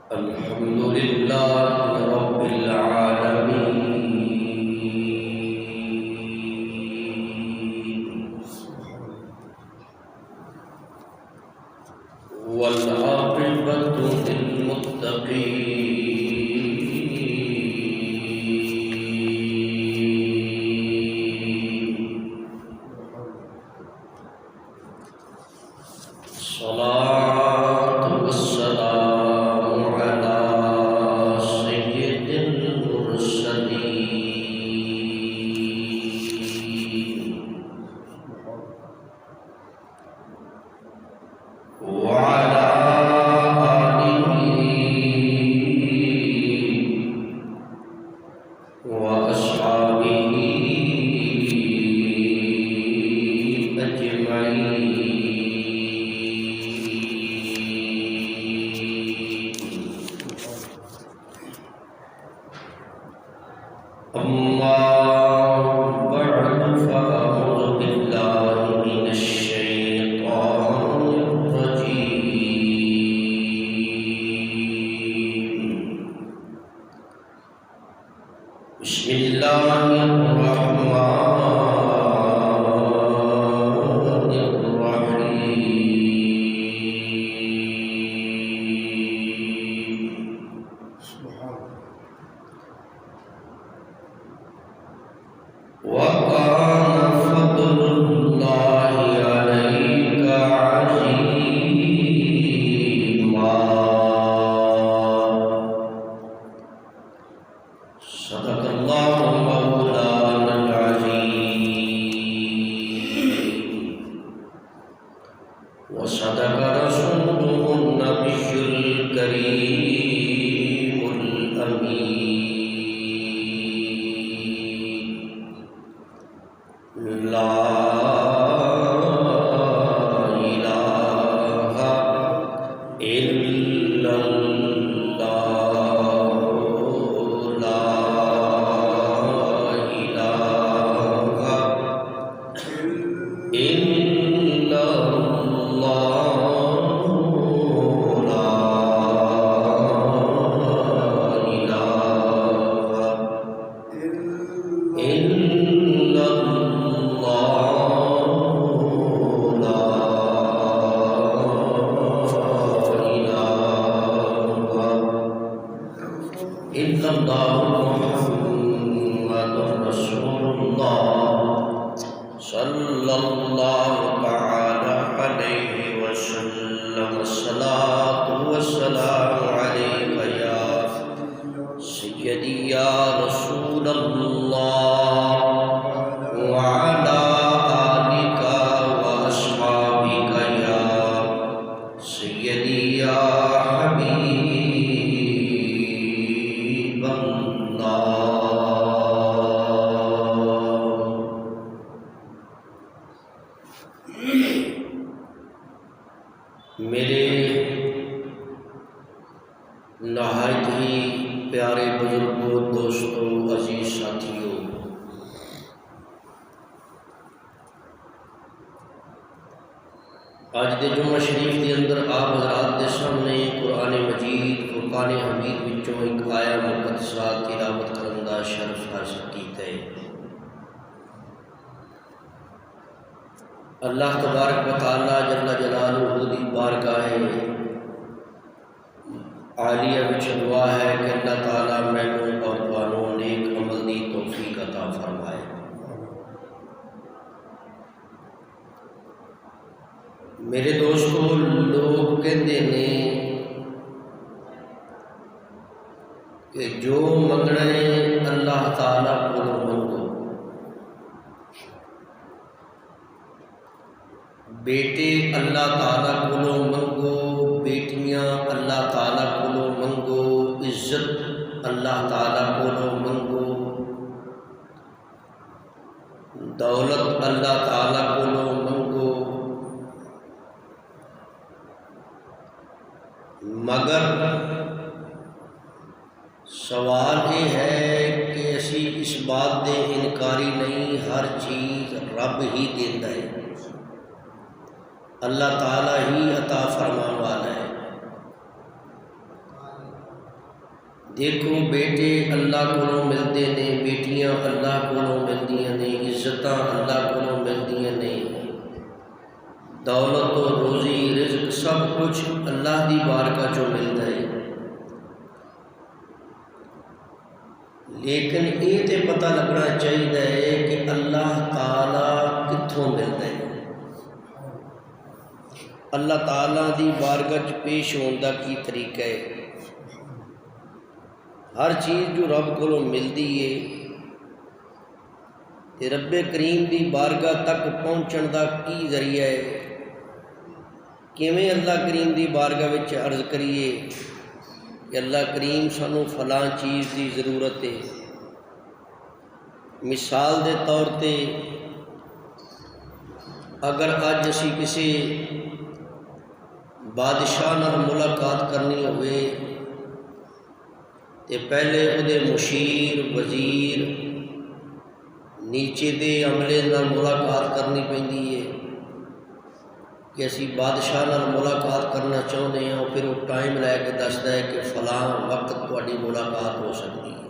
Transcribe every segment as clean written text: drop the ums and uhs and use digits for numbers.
الحمد لله رب العالمين والعاقبة للمتقين الصلاة والسلام على سيد المرسلين وعلى آله وأصحابه أجمعين. أما بعد فأعوذ بالله من الشيطان الرجيم. بسم الله الرحمن الرحيم. وكان فضل الله عليك عظيما. صدق الله مولانا العظيم وصدق رسوله النبي الكريم الأمين. لا إله إلا الله. لا إله إلا الله. لا إله إلا الله. لا إله إلا الله محمد رسول الله صلى الله تعالى عليه وسلم. الصلاة والسلام عليك يا سيدي يا رسول الله وعلى آلك وأصحابك يا سيدي يا حبيب الله. میرے نہایت ہی پیارے بزرگوں، دوستوں، عزیز ساتھیوں، آج دے جمعہ شریف کے اندر آپ حضرات دے سامنے قرآن مجید فرقان حمید وچوں ایک آیا مقدسہ تلاوت کرن دا شرف حاصل کیتا ہے. اللہ تبارک و تعالی جل جلالہ دی بارگاہ عالیہ وچ دعا ہے کہ اللہ تعالیٰ مینوں اور تانوں نیک عمل دی توفیق عطا فرمائے. میرے دوستو، لوگ کہندے نے کہ جو منگنا ہے اللہ تعالیٰ کو منگو. بیٹے اللہ تعالیٰ کو منگو، بیٹیاں اللہ تعالیٰ کو منگو، عزت اللہ تعالیٰ کو منگو، دولت اللہ تعالیٰ کو منگو. مگر سوال یہ ہے کہ اسی اس بات دے انکاری نہیں، ہر چیز رب ہی دیندا ہے، اللہ تعالیٰ ہی عطا فرمان والا ہے. دیکھو بیٹے اللہ کو ملتے نے، بیٹیاں اللہ کو ملدیاں نے، عزتاں اللہ کو ملدیاں نے، دولت و روزی رزق سب کچھ اللہ دی بارگاہ چوں ملدا ہے، لیکن یہ تے پتہ لگنا چاہیے کہ اللہ تعالی کتھوں ملدا ہے۔ اللہ تعالیٰ دی بارگاہ پیش ہون دا کی طریقہ ہے۔ ہر چیز جو رب کو ملتی ہے تے رب کریم دی بارگاہ تک پہنچن دا کی ذریعہ ہے، کیویں اللہ کریم دی بارگاہ وچ عرض کریے کہ اللہ کریم سانو فلاں چیز دی ضرورت ہے۔ مثال دے طور تے اگر اج اسی کسی بادشاہ نال ملاقات کرنی ہوئے تے پہلے اودے مشیر وزیر نیچے دے عملے نال ملاقات کرنی پیندی ہے کہ اسی بادشاہ نال ملاقات کرنا چاہتے ہیں، پھر وہ ٹائم لے کے دستا ہے کہ فلاں وقت تہاڈی ملاقات ہو سکتی ہے۔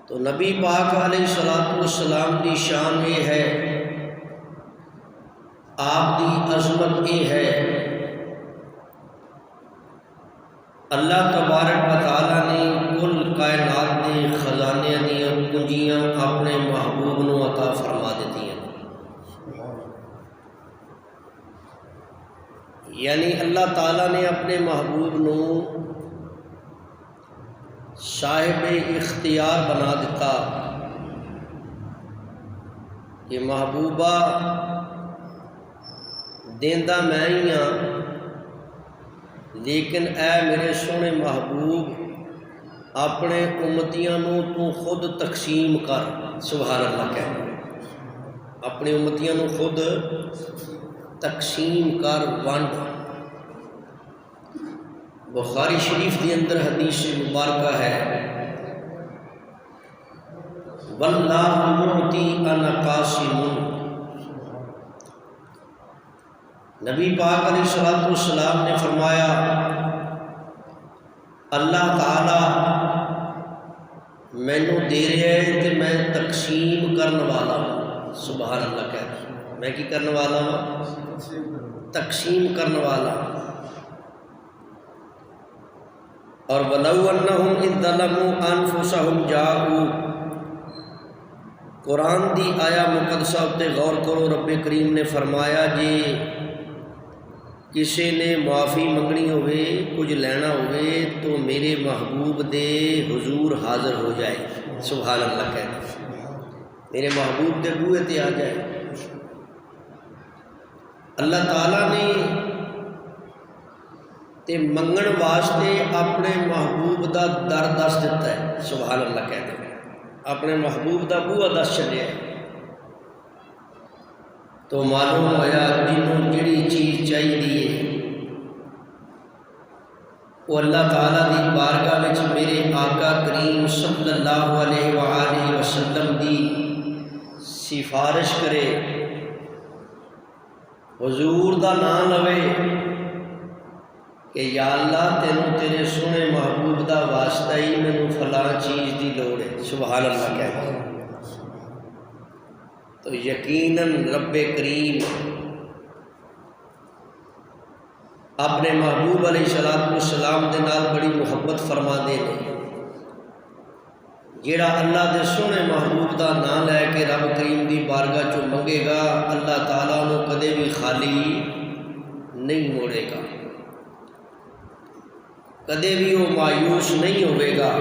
تو نبی پاک علیہ الصلوۃ والسلام دی شان یہ ہے، آپ دی عظمت یہ ہے، اللہ تبارک و تعالیٰ نے کل کائنات دے خزانے دیا کنجیاں اپنے محبوب نو عطا فرما دیتی ہیں۔ یعنی اللہ تعالیٰ نے اپنے محبوب نو صاحب اختیار بنا دیتا کہ محبوبہ دیندا میں ہی ہاں، لیکن اے میرے سونے محبوب اپنے امتیاں نو تو خود تقسیم کر۔ سبحان اللہ کہہ، اپنے امتیاں نو خود تقسیم کر، ونڈ۔ بخاری شریف کے اندر حدیث مبارکہ ہے، واللہ معطی انا قاسم۔ نبی پاک علیہ الصلوۃ والسلام نے فرمایا اللہ تعالی مینوں دے رہا ہے تے میں تقسیم کرن والا ہوں۔ سبحان اللہ کہتے ہیں، میں کی کرن والا ہوں؟ تقسیم کرن والا۔ اور وَلَوْ أَنَّهُمْ إِذْ ظَلَمُوا أَنفُسَهُمْ جَاءُوا، قرآن دی آیا مقدسہ تے غور کرو، رب کریم نے فرمایا جی کسی نے معافی منگنی ہوئے، کچھ لینا ہوئے تو میرے محبوب دے حضور حاضر ہو جائے۔ سبحان اللہ کہتے ہیں، میرے محبوب دے بوئے تے آ جائے۔ اللہ تعالیٰ نے تے منگن واسطے اپنے محبوب دا در دس دیتا ہے۔ سبحان اللہ کہتے ہیں، اپنے محبوب دا بوئا دس چلے ہے، تو معلوم ہوا جنہوں جڑی چیز چاہیے وہ اللہ تعالیٰ دی بارگاہ وچ میرے آقا کریم صلی اللہ علیہ وآلہ وسلم دی سفارش کرے، حضور دا نام لوے کہ یا اللہ تینوں تیرے سونے محبوب دا واسطہ ہی مینوں فلاں چیز دی لوڑ ہے۔ سبحان اللہ کہتے ہیں، تو یقیناً رب کریم اپنے محبوب علیہ الصلوۃ والسلام دے نال بڑی محبت فرما دے نے۔ جیڑا اللہ دے سونے محبوب دا نام لے کے رب کریم دی بارگاہ چوں منگے گا، اللہ تعالیٰ انہوں کدے بھی خالی نہیں موڑے گا، کدے بھی وہ مایوس نہیں ہوئے گا،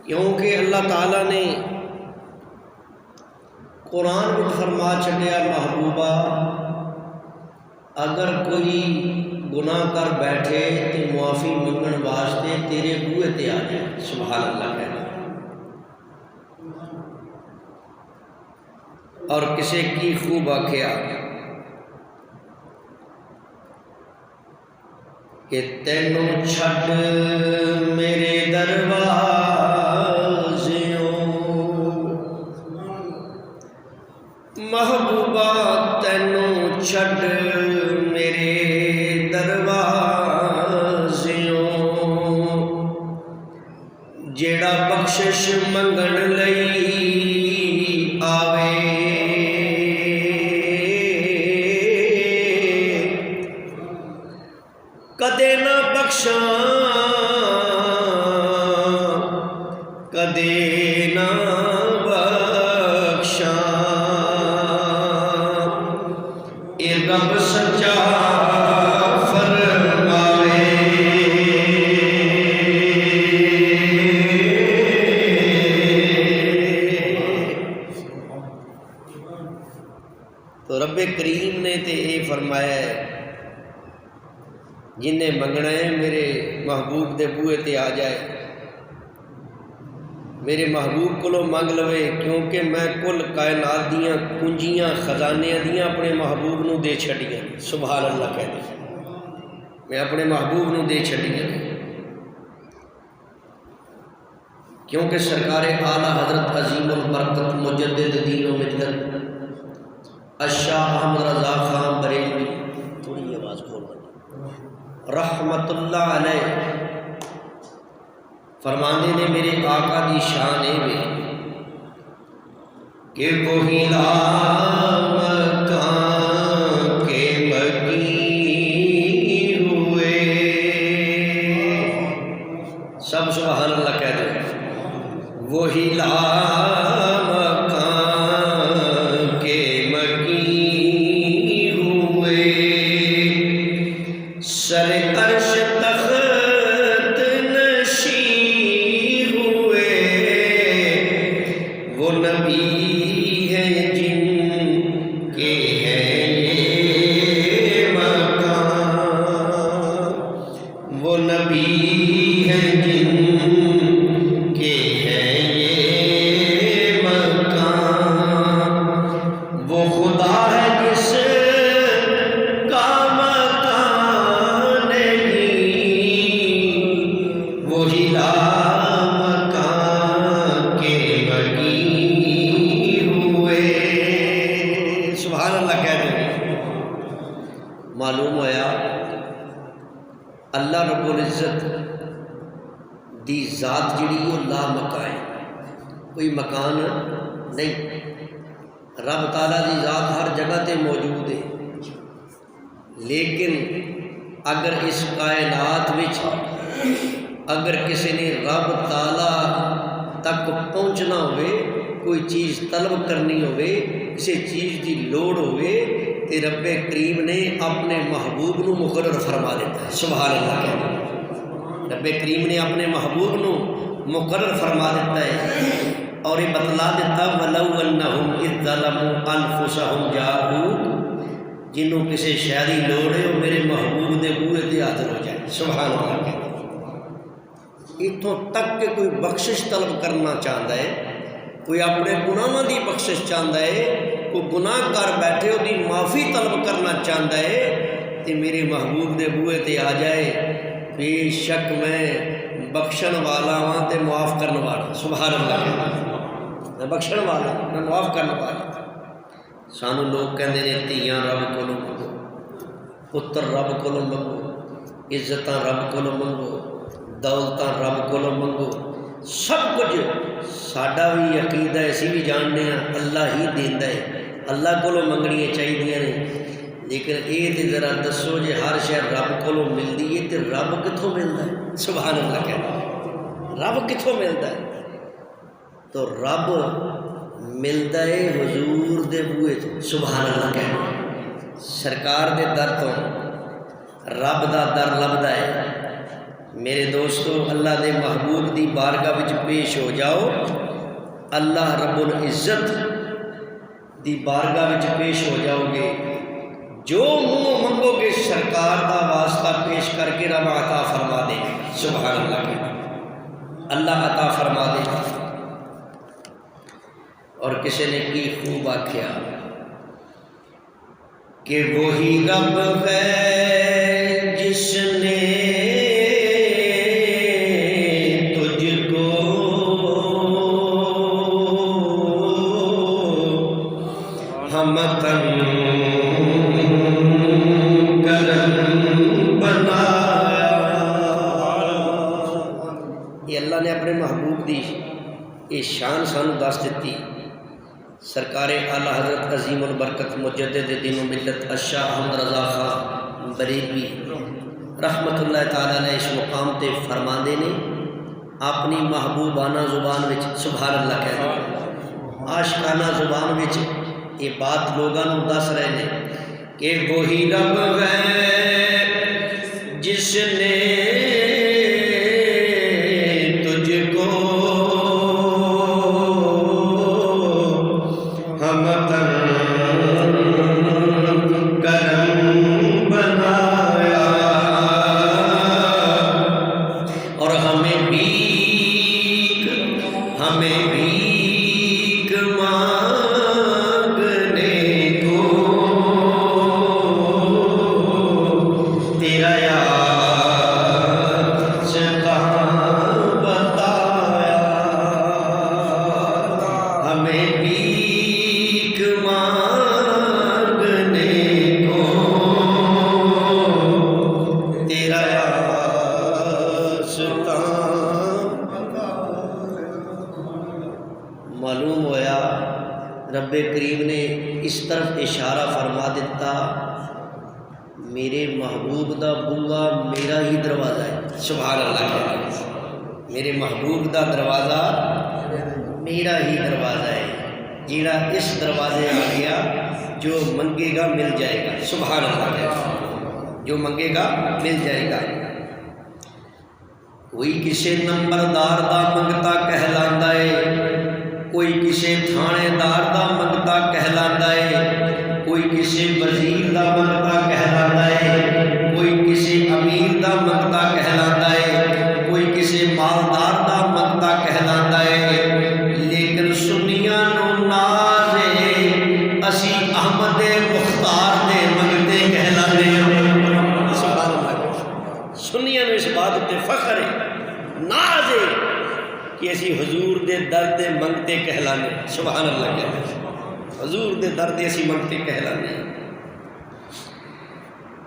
کیونکہ اللہ تعالیٰ نے قرآن میں فرما چھڈیا محبوبہ اگر کوئی گناہ کر بیٹھے تو معافی منگن واسطے تیرے بوئے تے آ جائے۔ سبحان اللہ کہنا۔ اور کسی کی خوب آکھیا کہ تینوں چھڈ میرے دروازیوں محبوبہ تینوں چھڈ میرے دروازیوں جیڑا بخشش منگن لئی آوے کدے نہ بخشاں کدے نہ بخشاں اے رب سچا فرماوے تو رب کریم نے تے اے فرمایا ہے جن نے منگنا ہے میرے محبوب دے بوئے تے آ جائے میرے محبوب کو منگ لوے کیونکہ میں کل کائنات دیاں کنجیاں خزانے دیاں اپنے محبوب نو دے چھڑیاں سبحان اللہ کہہ دے میں اپنے محبوب نو دے چھڑیاں کیونکہ سرکار اعلیٰ حضرت عظیم البرکت مجدد دین و ملت الشاہ احمد رضا خان بریلوی تھوڑی آواز کھول رحمت اللہ علیہ فرماندے نے میرے آقا دی شان میں کہ وہی مکان کے بغیر ہوئے سب سبحان اللہ کہہ دیں وہی مکان کے بغیر ہوئے سر عرش تخت نشین ہوئے وہ نبی ہیں جن کے ہیں یہ مکان وہ نبی ہیں جن کے ہیں یہ مکان وہ خدا ہے جس کا وہی مکان کے بغیر ہوئے سبحان اللہ کہہ دیں معلوم ہوا اللہ رب العزت دی ذات جڑی وہ لا مکان ہے کوئی مکان نہیں رب تعالیٰ دی ذات ہر جگہ تے موجود ہے لیکن اگر اس کائنات وچ اگر کسی نے رب تعالیٰ تک پہنچنا ہوئے کوئی چیز طلب کرنی ہوئے کسی چیز کی لوڑ ہوئے تو رب کریم نے اپنے محبوب نو مقرر فرما دیتا ہے سبحان اللہ کہتے ہیں رب کریم نے اپنے محبوب نو مقرر فرما دیتا ہے اور یہ بتلا دیتا وَلَوْ أَنَّهُمْ إِذْ ظَلَمُوا أَنفُسَهُمْ جَاءُوكَ جنہوں کسی شہری لوڑ ہے وہ میرے محبوب دے بوئے تے حاضر ہو جائے سبحان اللہ کہتے ہیں اتوں تک کہ کوئی بخشش طلب کرنا چاہتا ہے کوئی اپنے گناہاں دی بخشش چاہتا ہے کوئی گناہ کر بیٹھے وہ دی معافی طلب کرنا چاہتا ہے تو میرے محبوب دے بوئے تے آ جائے بے شک میں بخشن والا ہاں تے معاف کرنے والا سبحان اللہ میں بخشن والا میں معاف کرنے والا سانو لوگ کہندے نے تیاں رب کولوں منگو پتر رب کولوں منگو عزتاں رب کولوں منگو دولتاں رب کولوں منگو سب کچھ ساڈا بھی عقیدہ اسی بھی جاننے ہیں اللہ ہی دیندا ہے اللہ کولوں منگنیاں چاہیدیاں نے لیکن یہ تے ذرا دسو جے ہر شے رب کولوں ملدی ہے تے رب کتھوں ملدا ہے سبحان اللہ کہنا رب کتھوں ملدا ہے تو رب ملدا ہے حضور دے بوئے تو سبحان اللہ کہنا سرکار دے در تو رب دا در لبدا ہے میرے دوستو اللہ دے محبوب دی بارگاہ وچ پیش ہو جاؤ اللہ رب العزت دی بارگاہ وچ پیش ہو جاؤ گے جو منہ منگو گے سرکار دا واسطہ پیش کر کے رب عطا فرما دے گا سبحان اللہ کے اللہ عطا فرما دے گا اور کسی نے کی خوب آکھیا کہ وہی رب ہے جس نے ہم تن کرم بنایا۔ یہ اللہ نے اپنے محبوب دی یہ شان سانو دس دیتی۔ سرکار اعلیٰ حضرت عظیم البرکت مجدد دین و ملت الشاہ احمد رضا خان بریلوی رحمت اللہ تعالیٰ نے اس مقام تے فرماندے نے اپنی محبوبانہ زبان وچ سبحان اللہ کہہ رہے، عاشقانہ زبان وچ یہ بات لوگاں نوں دس رہے ہیں کہ وہی رب ہے جس نے تجھ کو ہم کرم بنایا اور ہمیں بھیک مانگنے کو تیرا بتایا، ہمیں بھیک مانگنے کو تیرا معلوم ہویا رب کریم نے اس طرف اشارہ فرما دیتا میرے محبوب دا بوا میرا ہی دروازہ ہے۔ سبحان اللہ کہہ رہے، میرے محبوب دا دروازہ میرا ہی دروازہ ہے، جیڑا اس دروازے آ گیا جو منگے گا مل جائے گا۔ سبحان اللہ کہہ رہے، جو منگے گا مل جائے گا۔ کوئی کسے نمبردار دا منگتا کہلاندا ہے، کوئی کسے تھانے دار دا منگتا کہلاندا ہے، کوئی کسے وزیر دا منگتا کہلاندا ہے، کوئی کسے امیر دا منگتا کہلاندا ہے، کوئی کسے مالدار دا منگتا کہلاندا ہے، لیکن سنیاں نو ناز ہے اسی احمد مختار دے منگتے کہلانے ہیں۔ سبحان اللہ، سنیاں نو اس بات تے فخر ہے، ناز ہے کہ اسی حضور دے در دے منگتے کہلانے۔ سبحان اللہ کہتے ہیں، حضور دے در دے اسی منگتے کہلانے۔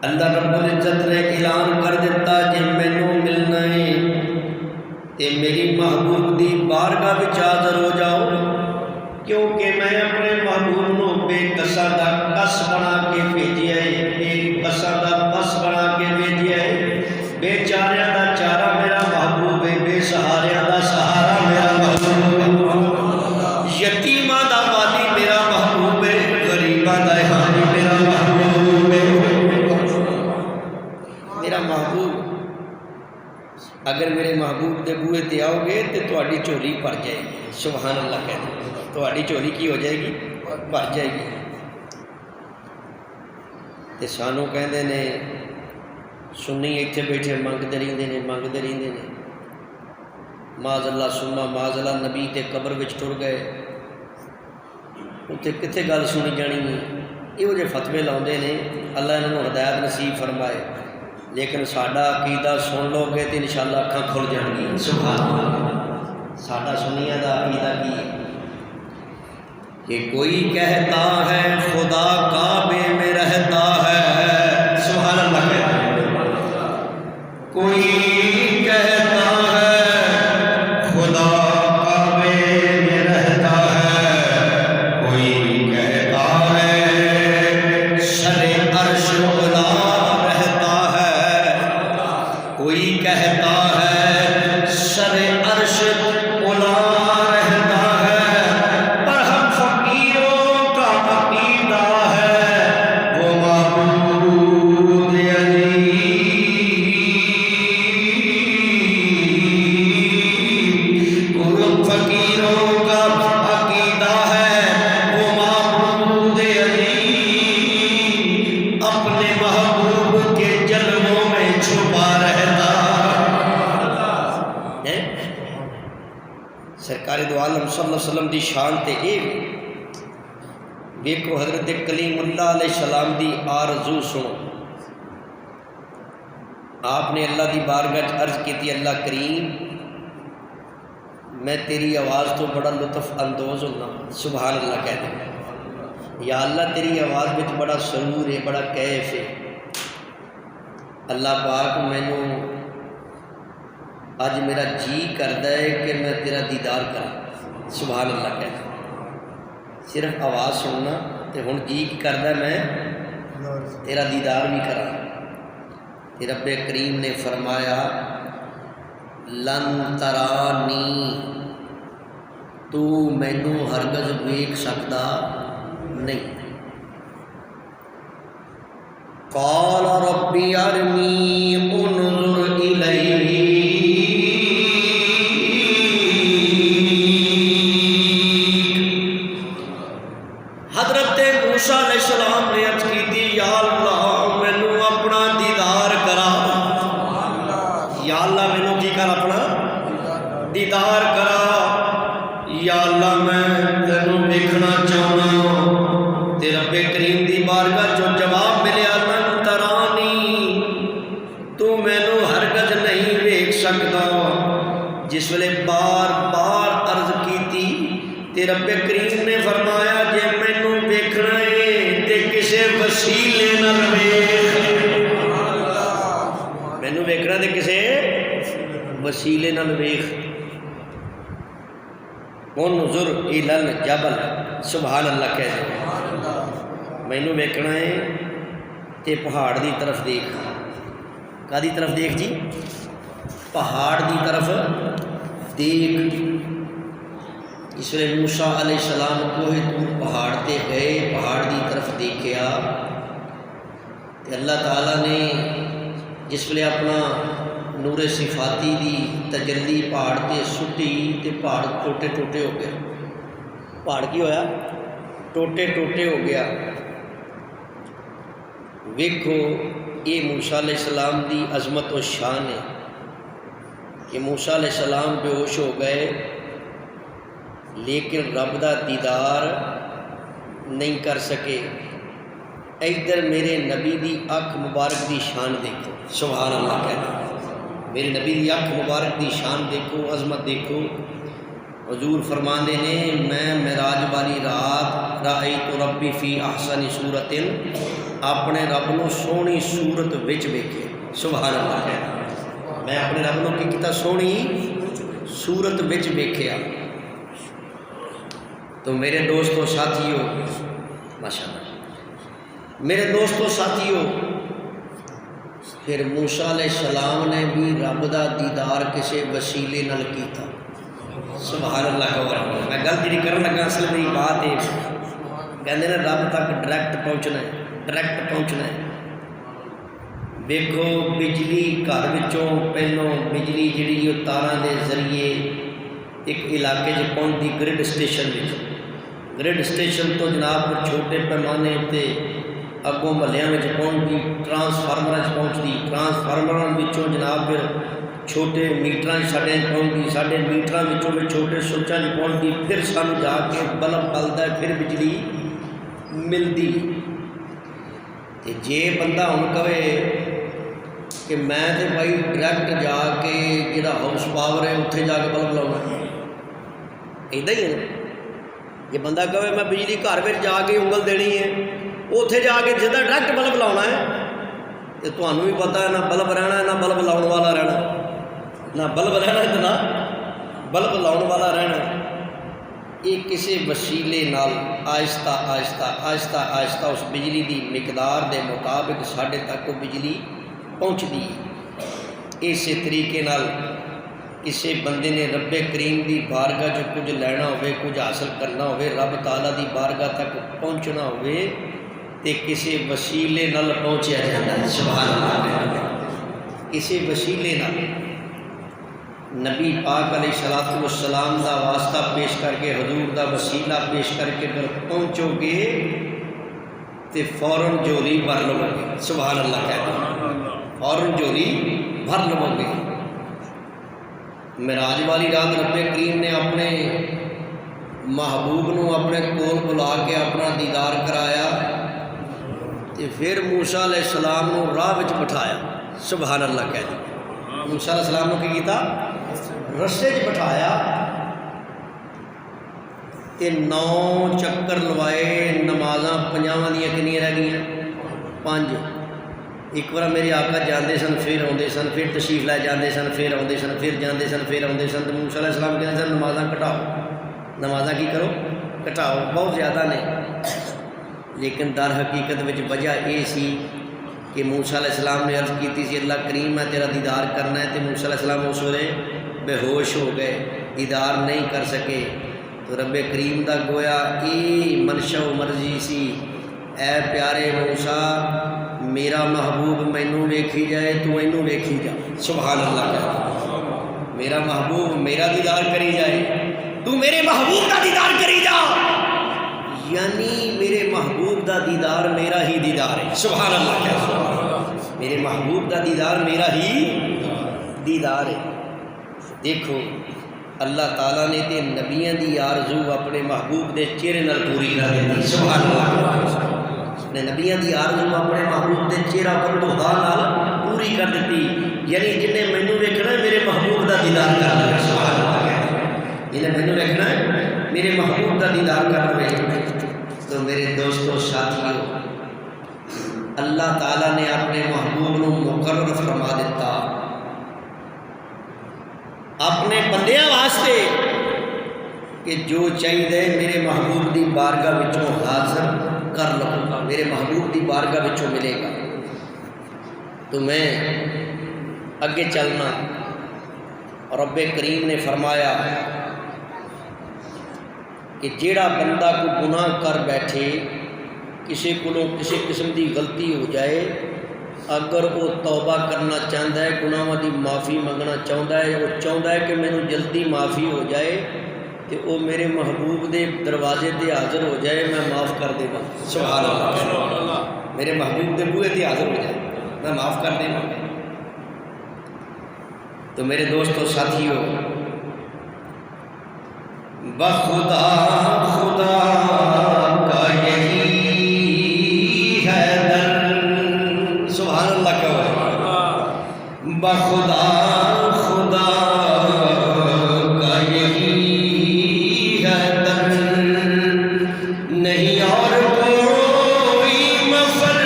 اللہ رب العزت نے اعلان کر دیتا جے مینوں ملنا ہے تے میری محبوب دی بارگاہ وچ حاضر ہو جاؤ، کیونکہ میں اپنے محبوب نو بے کساں دا کس بنا کے بھیجیا ہے، بے کساں دا بس بنا کے بھیجیا ہے، بے چاریاں دا چارہ میرا محبوب ہے، بے سہاریاں دا سہارا میرا محبوب ہے، یتیماں دا والی میرا محبوب ہے، غریباں دا حاجی میرا محبوب ہے۔ میرا محبوب اگر میرے محبوب دے بوئے تے آؤ گے تو تہاڈی جھولی بھر جائے گی۔ سبحان اللہ کہتے ہیں، تہاڈی جھولی کی ہو جائے گی؟ بھر جائے گی۔ تے سانوں کہندے نے سنی اتنے بیٹھے منگتے رہتے ہیں، منگتے رہتے ہیں، معاذ اللہ سما معاذ اللہ نبی تے قبر وچ ٹر گئے، اتنے کتنے گل سنی جانی ہے، یہ جو فتوے لاؤندے نے اللہ انہوں نے ہدایت نصیب فرمائے، لیکن ساڈا عقیدہ سن لو گے تو انشاءاللہ اکھاں کھل جان گی۔ سبحان اللہ، ساڈا سنیاں دا عقیدہ کی ہے کہ کوئی کہتا ہے خدا کعبے میں رہتا ہے۔ سبحان اللہ کہتا ہے، کوئی کہتا ہے خدا کعبے میں رہتا ہے، کوئی کہتا ہے سر عرش علا رہتا ہے، کوئی کہتا ہے سر عرش علا رہتا ہے، پر ہم فقیروں کا عقیدہ ہے وہ معبود علی، فقیروں کا عقیدہ ہے وہ معبود علی، اپنے محبوب کے جلووں میں چھپا رہتا ہے۔ سرکار دو عالم صلی اللہ علیہ وسلم دی شان تے ایک دیکھو، حضرت کلیم اللہ علیہ السلام دی آرزو سنو۔ آپ نے اللہ دی بارگاہ عرض کی تھی، اللہ کریم میں تیری آواز تو بڑا لطف اندوز ہونا۔ سبحان اللہ کہتے ہیں، یا اللہ تیری آواز میں بڑا سرور ہے، بڑا کیف ہے، اللہ پاک مینوں اج میرا جی کرتا ہے کہ میں تیرا دیدار کراں۔ سبحان اللہ کہہ صرف آواز سننا تو ہن جی کی کرتا ہے میں تیرا دیدار بھی کراں۔ تے رب کریم نے فرمایا لن ترانی، تو مینوں ہرگز ویکھ سکدا نہیں۔ قال ربی ارنی انظر الیک، حضرت موسیٰ علیہ السلام نے عرض کی یا اللہ مینوں اپنا دیدار کرا، یا اللہ مینوں کی کر اپنا دیدار کرا، یا اللہ میں تینوں ویکھنا چاہنا۔ تے رب کریم دی بارگاہ جو جواب ملیا لن ترانی، تو مینوں ہرگز نہیں ویکھ سکدا۔ جس ویلے بار بار عرض کیتی تے رب کریم نے فرمایا جے مینوں ویکھنا ہے تے کسے وسیلے نال ویکھ، مینوں ویکھنا تے کسے وسیلے نال ویکھ۔ انظر الی الجبل، سبحان اللہ کہہ دے مینوں ویکھنا ہے تے پہاڑ دی طرف دیکھ۔ کدی طرف دیکھ جی؟ پہاڑ دی طرف دیکھ۔ اس لیے موسیٰ علیہ السلام کوہ طور پہاڑ تے گئے، پہاڑ دی طرف دیکھیا تے اللہ تعالیٰ نے جس ویلے اپنا نور صفاتی دی تجلی پہاڑ تے سٹی تے پہاڑ ٹوٹے ٹوٹے ہو گیا۔ پہاڑ کی ہویا؟ ٹوٹے ٹوٹے ہو گیا۔ ویکھو یہ موسیٰ علیہ السلام دی عظمت و شان ہے کہ موسیٰ علیہ السلام بے ہوش ہو گئے لیکن رب دا دیدار نہیں کر سکے۔ ادھر میرے نبی دی اکھ مبارک دی شان دیکھو، سبحان اللہ کہتے ہیں، میرے نبی دی اکھ مبارک دی شان دیکھو، عظمت دیکھو۔ حضور فرماندے نے میں معراج والی رات رأیت ربی فی احسن صورت، اپنے رب نو سونی صورت وچ ویکھے، سبحان اللہ کہتے ہیں، میں اپنے رب نو کی کیتا سونی صورت وچ ویکھیا۔ تو میرے دوستو ساتھیو، ماشاءاللہ میرے دوستو ساتھیو، پھر موسیٰ علیہ السلام نے بھی رب دا دیدار کسے وسیلے نال کیتا، سبحان اللہ کا۔ میں گل جی کرن لگا اصل میری بات ہے، کہندے نے رب تک ڈائریکٹ پہنچنا ہے، ڈائریکٹ پہنچنا ہے۔ دیکھو بجلی گھر وچوں پہلوں بجلی جڑی وہ تاراں دے ذریعے ایک علاقے چ پہنچتی گرڈ اسٹیشن وچ، گرڈ اسٹیشن تو جناب چھوٹے پیمانے تے اگوں محلیاں وچ پہنچتی، ٹرانسفارمراں چ پہنچتی، ٹرانسفارمراں وچوں جناب پھر چھوٹے میٹراں ساڈے پہنچتی، ساڈے میٹراں وچوں پھر چھوٹے سوئچاں چ پہنچتی، پھر سانوں جا کے بلب بلدا ہے، پھر بجلی ملتی۔ تے جے بندہ ہن کہے کہ میں تے بھائی ڈائریکٹ جا کے جڑا ہاؤس پاور ہے اتنے جا کے بلب لاؤنا، ادا ہی ہے نا۔ جی بندہ کہے میں بجلی گھر میں جا کے انگل دینی ہے، اتنے جا کے سیدھا ڈائریکٹ بلب لاؤنا ہے، تو تمہیں بھی پتہ ہے نہ بلب رہنا ہے نہ بلب لاؤن والا رہنا، نہ بلب رہنا ہے تو نہ بلب لاؤن والا رہنا۔ یہ کسی وسیلے نال آہستہ آہستہ آہستہ آہستہ اس بجلی دی مقدار دے مطابق ساڈے تک وہ بجلی پہنچتی ہے۔ اسی طریقے نال کسی بندے نے رب کریم دی بارگاہ جو کچھ لینا ہوئے، کچھ حاصل کرنا ہوئے، رب تعالیٰ دی بارگاہ تک پہنچنا ہوئے تے کسی وسیلے نال پہنچیا جاتا ہے، سبحان اللہ۔ کسی وسیلے نال نبی پاک علیہ الصلوۃ والسلام دا واسطہ پیش کر کے، حضور دا وسیلہ پیش کر کے اگر پہنچو گے تے فوراً جولی بھر لو گے، سبحان اللہ کہتے ہیں، فوراً جولی بھر لو گے۔ معراج والی رات رب کریم نے اپنے محبوب نو اپنے کول بلا کے اپنا دیدار کرایا تے پھر موسیٰ علیہ السلام نو راہ وچ بٹھایا، سبحان اللہ کہتے ہیں۔ موسیٰ علیہ السلام نے کی کیتا؟ رستے چ بٹھایا تے 9 چکر لوائے نمازاں 50 دیاں کنیاں رہ گئیاں 5 ایک بار میرے آقا جاندے سن پھر آتے سن پھر تشریف لے جاندے سن پھر آتے سن پھر جاندے سن پھر آتے سن تو موسیٰ علیہ السلام کہتے سن نمازاں گھٹاؤ نمازاں کی کرو گھٹاؤ بہت زیادہ نے لیکن در حقیقت وچ وجہ یہ سی کہ موسیٰ علیہ السلام نے عرض کی سی اللہ کریم میں تیرا دیدار کرنا ہے تو موسیٰ علیہ السلام اس ویلے بے ہوش ہو گئے دیدار نہیں کر سکے تو رب کریم دا گویا یہ منشا و مرضی سی اے پیارے موسیٰ میرا محبوب مینوں ویکھی جائے تو اینوں ویکھی جا سبحان اللہ کہہ میرا محبوب میرا دیدار کری جائے تو میرے محبوب کا دیدار کری جا یعنی میرے محبوب دا دیدار میرا ہی دیدار ہے سبحان اللہ کہہ میرے محبوب دا دیدار میرا ہی دیدار ہے دیکھو اللہ تعالیٰ نے تے نبیاں دی آرزو اپنے محبوب دے چہرے نال پوری کر دیتی سبحان اللہ نے نبیاں دی آرزو اپنے محبوب دے چہرہ بندوہا نال پوری کر دیتی یعنی جنہیں مینوں ویکھنا ہے میرے محبوب دا دیدار کر لے سبحان اللہ جنہیں مینوں ویکھنا ہے میرے محبوب دا دیدار کر لے تو میرے دوستو ساتھیوں اللہ تعالیٰ نے اپنے محبوب نو مقرر فرما دیتا اپنے بندیاں واسطے کہ جو چاہیے میرے محبوب دی بارگاہ وچوں حاضر کر لو میرے محبوب دی بارگاہ وچوں ملے گا تو میں اگے چلنا رب کریم نے فرمایا کہ جیڑا بندہ کو گناہ کر بیٹھے کسی کو کسی قسم دی غلطی ہو جائے اگر وہ توبہ کرنا چاہتا ہے گناہاں دی معافی منگنا چاہتا ہے وہ چاہتا ہے کہ مینوں جلدی معافی ہو جائے تو وہ میرے محبوب دے دروازے تے حاضر ہو جائے میں معاف کر دے گا سبحان اللہ میرے محبوب دے بوئے تے حاضر ہو جائے میں معاف کر دے گا تو میرے دوستو ساتھیوں بخدا خدا کا یہی ہے در سبحان اللہ کہو بخدا خدا کا یہی ہے در نہیں اور کوئی مفر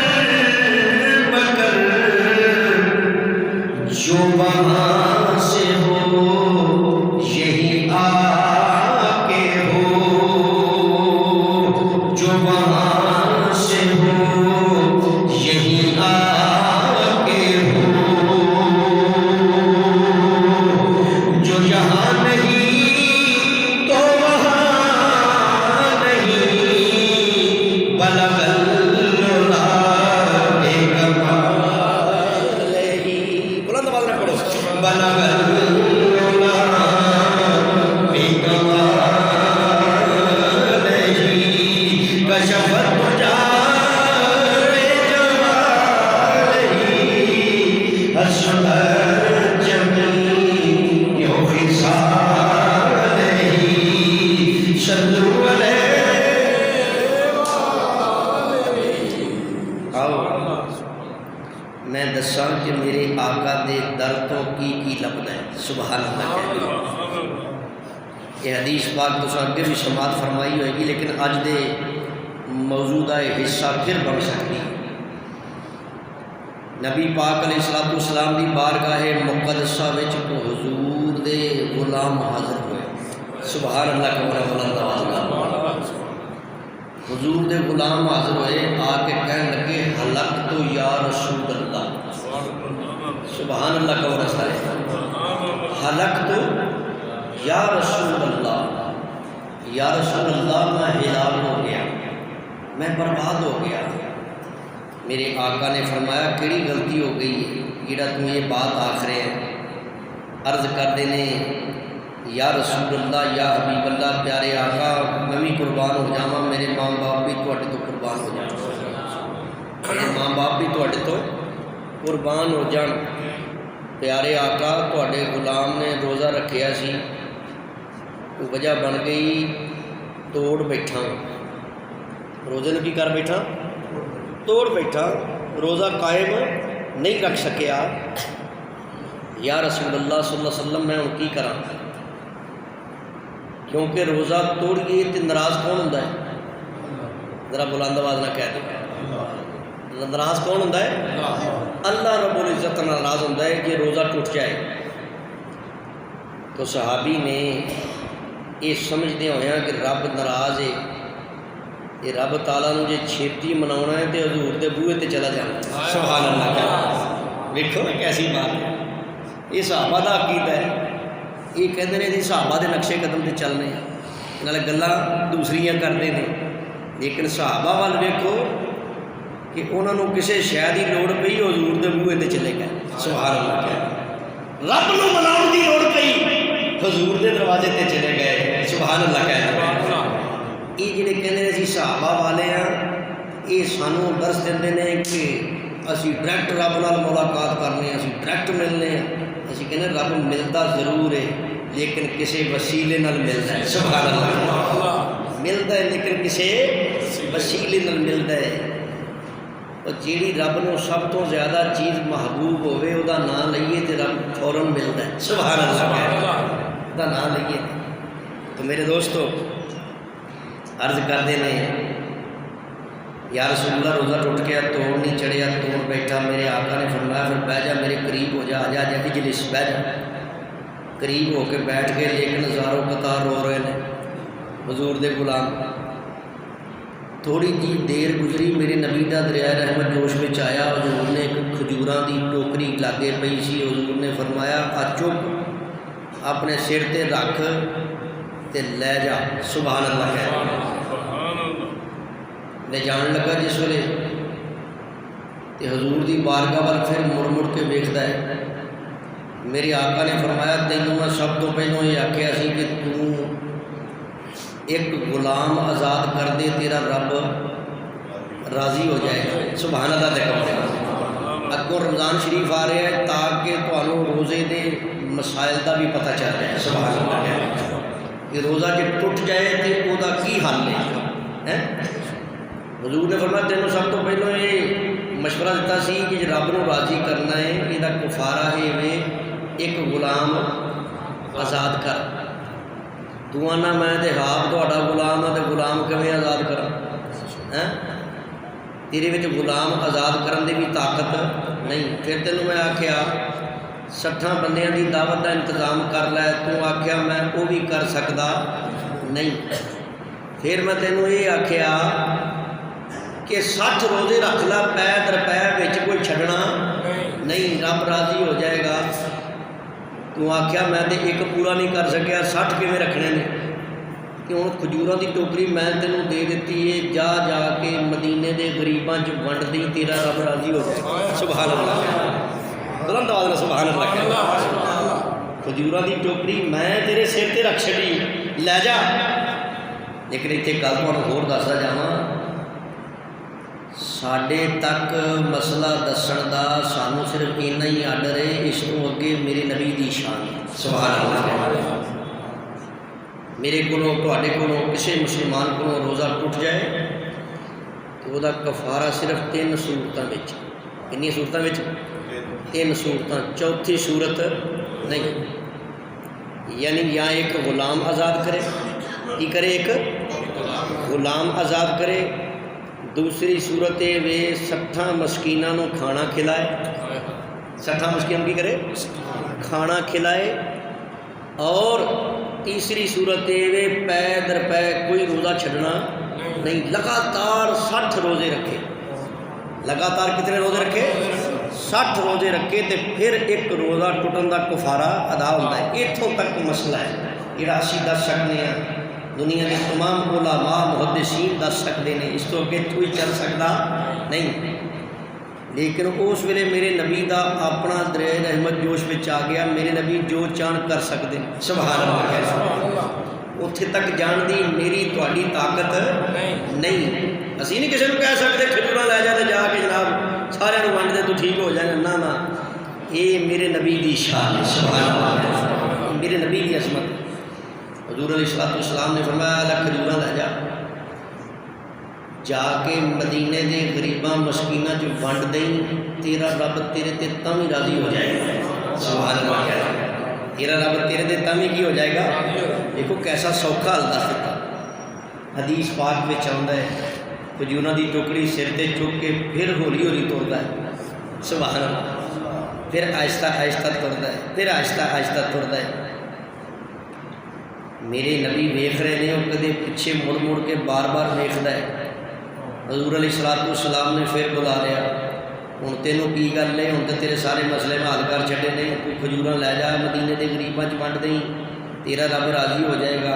مگر جو وہاں سے ہو یہی آکے ہو جو وہاں سے ہو یہی آکے ہو جو یہاں نہیں تو وہاں نہیں بلغ العلا بکمالہ بلند آواز میں پڑھو بلغ العلا بکمالہ کشف الدجی جمالہ حسن الجمیع خصالہ صلو علیہ آؤ میں دساں کہ میرے آقا دے در تو کی لبدا ہے سبحان اللہ کہہ یہ حدیث پاک تو اگے بھی سماعت فرمائی ہوئے گی لیکن اج دے موجودہ حصہ پھر بن سکتی نبی پاک علیہ الصلوۃ والسلام دی بارگاہ مقدسہ وچ تو حضور دے غلام حاضر ہوئے سبحان اللہ کا بلند آواز نال حضور دے غلام حاضر ہوئے آ کے کہنے لگے حلق تو یا رسول اللہ سبحان اللہ کا رسول حلق تو یا رسول اللہ میں ہلاک ہو گیا میں برباد ہو گیا میرے آقا نے فرمایا کیڑی غلطی ہو گئی ہے جڑا تم یہ بات آکھ رہے ہیں عرض کر دینے یا رسول اللہ یا حبیب اللہ پیارے آقا میں بھی قربان ہو جاواں میرے ماں باپ بھی تواڈے تو قربان ہو جان میرے ماں باپ بھی تواڈے تو قربان ہو جان پیارے آقا تواڈے غلام نے روزہ رکھیا سی وجہ بن گئی توڑ بیٹھا روزے نے کی کر بیٹھا توڑ بیٹھا روزہ قائم نہیں رکھ سکیا یا رسول اللہ صلی اللہ علیہ وسلم میں ہوں کی کراں کیونکہ روزہ توڑیے تو ناراض کون ہوتا ہے؟ ذرا بلند آواز نہ کہہ دیں، ناراض کون ہوتا ہے؟ اللہ رب العزت ناراض ہوتا ہے کہ روزہ ٹوٹ جائے۔ تو صحابی نے یہ سمجھدے ہوئے کہ رب ناراض ہے، یہ رب تعالیٰ نے جے چھیتی مناونا ہے تو حضور دے بوئے تے چلا جانا۔ سبحان اللہ کیا دیکھو نا کیسی بات ہے، یہ صحابہ دا عقیدہ ہے۔ یہ کہتے ہیں جی صحابہ دے نقشے قدم تے چلنے ہیں، نالے گلاں دوسریاں کرتے ہیں، لیکن صحابہ وال ویکھو کہ انہوں نے کسی شے دی لوڑ پئی حضور دے بوئے تے چلے گئے۔ سبحان اللہ کیا رب نو مناؤن دی لوڑ پئی حضور دے دروازے تے چلے گئے۔ سبحان اللہ کہہ رہے ہیں۔ یہ جڑے کہندے نے اسی صحابہ والے ہیں، یہ سانوں درس دیندے نے کہ اسی ڈائریکٹ رب نال ملاقات کرنے، اسی ڈائریکٹ ملنے ہیں۔ اسی کہنے رب ملتا ضرور ہے لیکن کسی وسیلے نال ملتا ہے۔ سبحان اللہ ملتا ہے لیکن کسی وسیلے نال ملتا ہے۔ اور جیڑی رب نو سب تو زیادہ چیز محبوب ہوئے وہ نام لئیے تو رب فوراً ملتا ہے۔ سبحان اللہ وہ نام لئیے۔ تو میرے دوستو عرض کرتے ہیں یا رسول اللہ روزہ ٹوٹ گیا، توڑ نہیں چڑھیا، توڑ بیٹھا، میرے آقا نے فرمایا پھر بیٹھ جا میرے قریب ہو جا، آ جا اجلس بیٹھ جا۔ قریب ہو کے بیٹھ گئے لیکن ہزاروں قطار رو رہے ہیں حضور دے غلام۔ تھوڑی جی دیر گزری میرے نبی دا دریائے رحمت جوش میں آیا، حضور نے ایک کھجوراں دی ٹوکری لاگے پئی سی، حضور نے فرمایا آ چپ اپنے سر تے رکھ تے لے جا۔ سبحان اللہ کہہ رہے ہیں۔ میں جان لگا جس ویلے تے حضور دی بارگاہ وال پھر مڑ مڑ کے ویکھدا ہے۔ میرے آقا نے فرمایا تینوں میں سب تو پہلوں یہ آکھیا سی کہ تو ایک غلام آزاد کر دے تیرا رب راضی ہو جائے گا۔ سبحان اللہ دیکھو اگوں رمضان شریف آ رہا ہے تاکہ تمہیں روزے دے مسائل دا بھی پتہ چل رہا ہے۔ سبحان اللہ کہ روزہ جب ٹوٹ جائے تو وہ کی حل ہے۔ حضور نے فرمایا تینوں سب تو پہلو یہ مشورہ دیتا سی کہ رب نو راضی کرنا ہے یہ کفارہ ہے وے ایک غلام آزاد کر۔ تو آنا میں تے آپ تہاڈا غلام ہاں تے غلام کیویں آزاد کراں؟ تیرے وچ غلام آزاد کرن دی بھی طاقت نہیں۔ پھر تینوں میں آکھیا 60 بندیاں دی دعوت دا انتظام کر لے، تو آکھیا میں وہ بھی کر سکدا نہیں۔ پھر میں تینوں یہ آکھیا کہ 60 روزے رکھ لا پے در پے وچ کوئی چھڈنا نہیں، رب راضی ہو جائے گا۔ تو آکھیا میں تے ایک پورا نہیں کر سکیا، 60 کیویں رکھنے نے؟ کہ ہوں کھجوراں دی ٹوکری میں تینوں دے دیتی ہے، جا جا کے مدینے دے غریباں چ ونڈ دی، تیرا رب راضی ہو جائے گا۔ سبحان اللہ بلند آواز نال سبحان اللہ کھجوراں دی ٹوکری میں تیرے سر تے رکھ چھڈی، لے جا۔ لیکن اتنے گل تمہیں ہور دسدا جاواں، ساڈے تک مسئلہ دسن دا سانوں صرف اینا ہی آڈر ہے، اس تو اگے میرے نبی دی شان ہے۔ سبحان اللہ میرے کولوں تواڈے کولوں کسی مسلمان کولوں روزہ ٹوٹ جائے تو وہ کفارہ صرف 3 صورتاں وچ، کنی صورتاں وچ؟ 3 صورتاں، چوتھی صورت نہیں، یعنی یا ایک غلام آزاد کرے، کی کرے؟ ایک غلام آزاد کرے۔ دوسری صورت وے 60 مسکیناں نو کھانا کھلائے، 60 مسکینوں کی کرے؟ کھانا کھلائے۔ اور تیسری صورت وے پے در پے کوئی روزہ چھڈنا نہیں، لگاتار 60 روزے رکھے۔ لگاتار کتنے روزے رکھے؟ 60 روزے رکھے تے پھر ایک روزہ ٹوٹن دا کفارہ ادا ہوتا ہے۔ اتوں تک مسئلہ ہے جہاں اسی دس سکتے ہیں، دنیا کے تمام علماء محدثین دس سکتے ہیں، اس تو اگے کوئی چل سکتا نہیں۔ لیکن اس ویلے میرے نبی دا اپنا دریائے رحمت جوش میں آ گیا، میرے نبی جو چاہن کر سکتے ہیں۔ سبحان اللہ کیسا اتنے تک جان دی میری تہاڈی طاقت نہیں۔ اسی نہیں کسی کو کہہ سکتے کھجوراں لے جا تے جا کے جناب سارے ونڈ دے تو ٹھیک ہو جائے، نہ یہ میرے نبی دی شان ہے۔ سبحان اللہ میرے نبی دی عظمت۔ حضور علیہ السلام نے فرمایا کھجوراں لے جا، جا کے مدینے دے غریباں مسکیناں چ ونڈ دیں، تیرا رب تیرے تے تاں بھی راضی ہو جائے گا۔ سبحان اللہ تیرا رب تیرے دے تم ہی کی ہو جائے گا. دیکھو کیسا سوکھا حل دس دیتا. حدیث پاک میں آتا ہے کھجوراں دی ٹوکری سر تے چک کے پھر ہولی ہولی توڑتا ہے. سبحان اللہ. پھر آہستہ آہستہ توڑتا ہے, پھر آہستہ آہستہ توڑتا ہے. میرے نبی ویکھ رہے ہیں, وہ کدے پیچھے مڑ مڑ کے بار بار ویکھدا ہے. حضور علیہ الصلوۃ والسلام نے پھر بلا لیا, ہوں تینوں کی گل ہے, ہوں تو تیرے سارے مسئلے میں حل کر چھڈے نے, کوئی کھجوراں لے جا مدینے کے غریباں چ ونڈ دیں, تیرا رب راضی ہو جائے گا.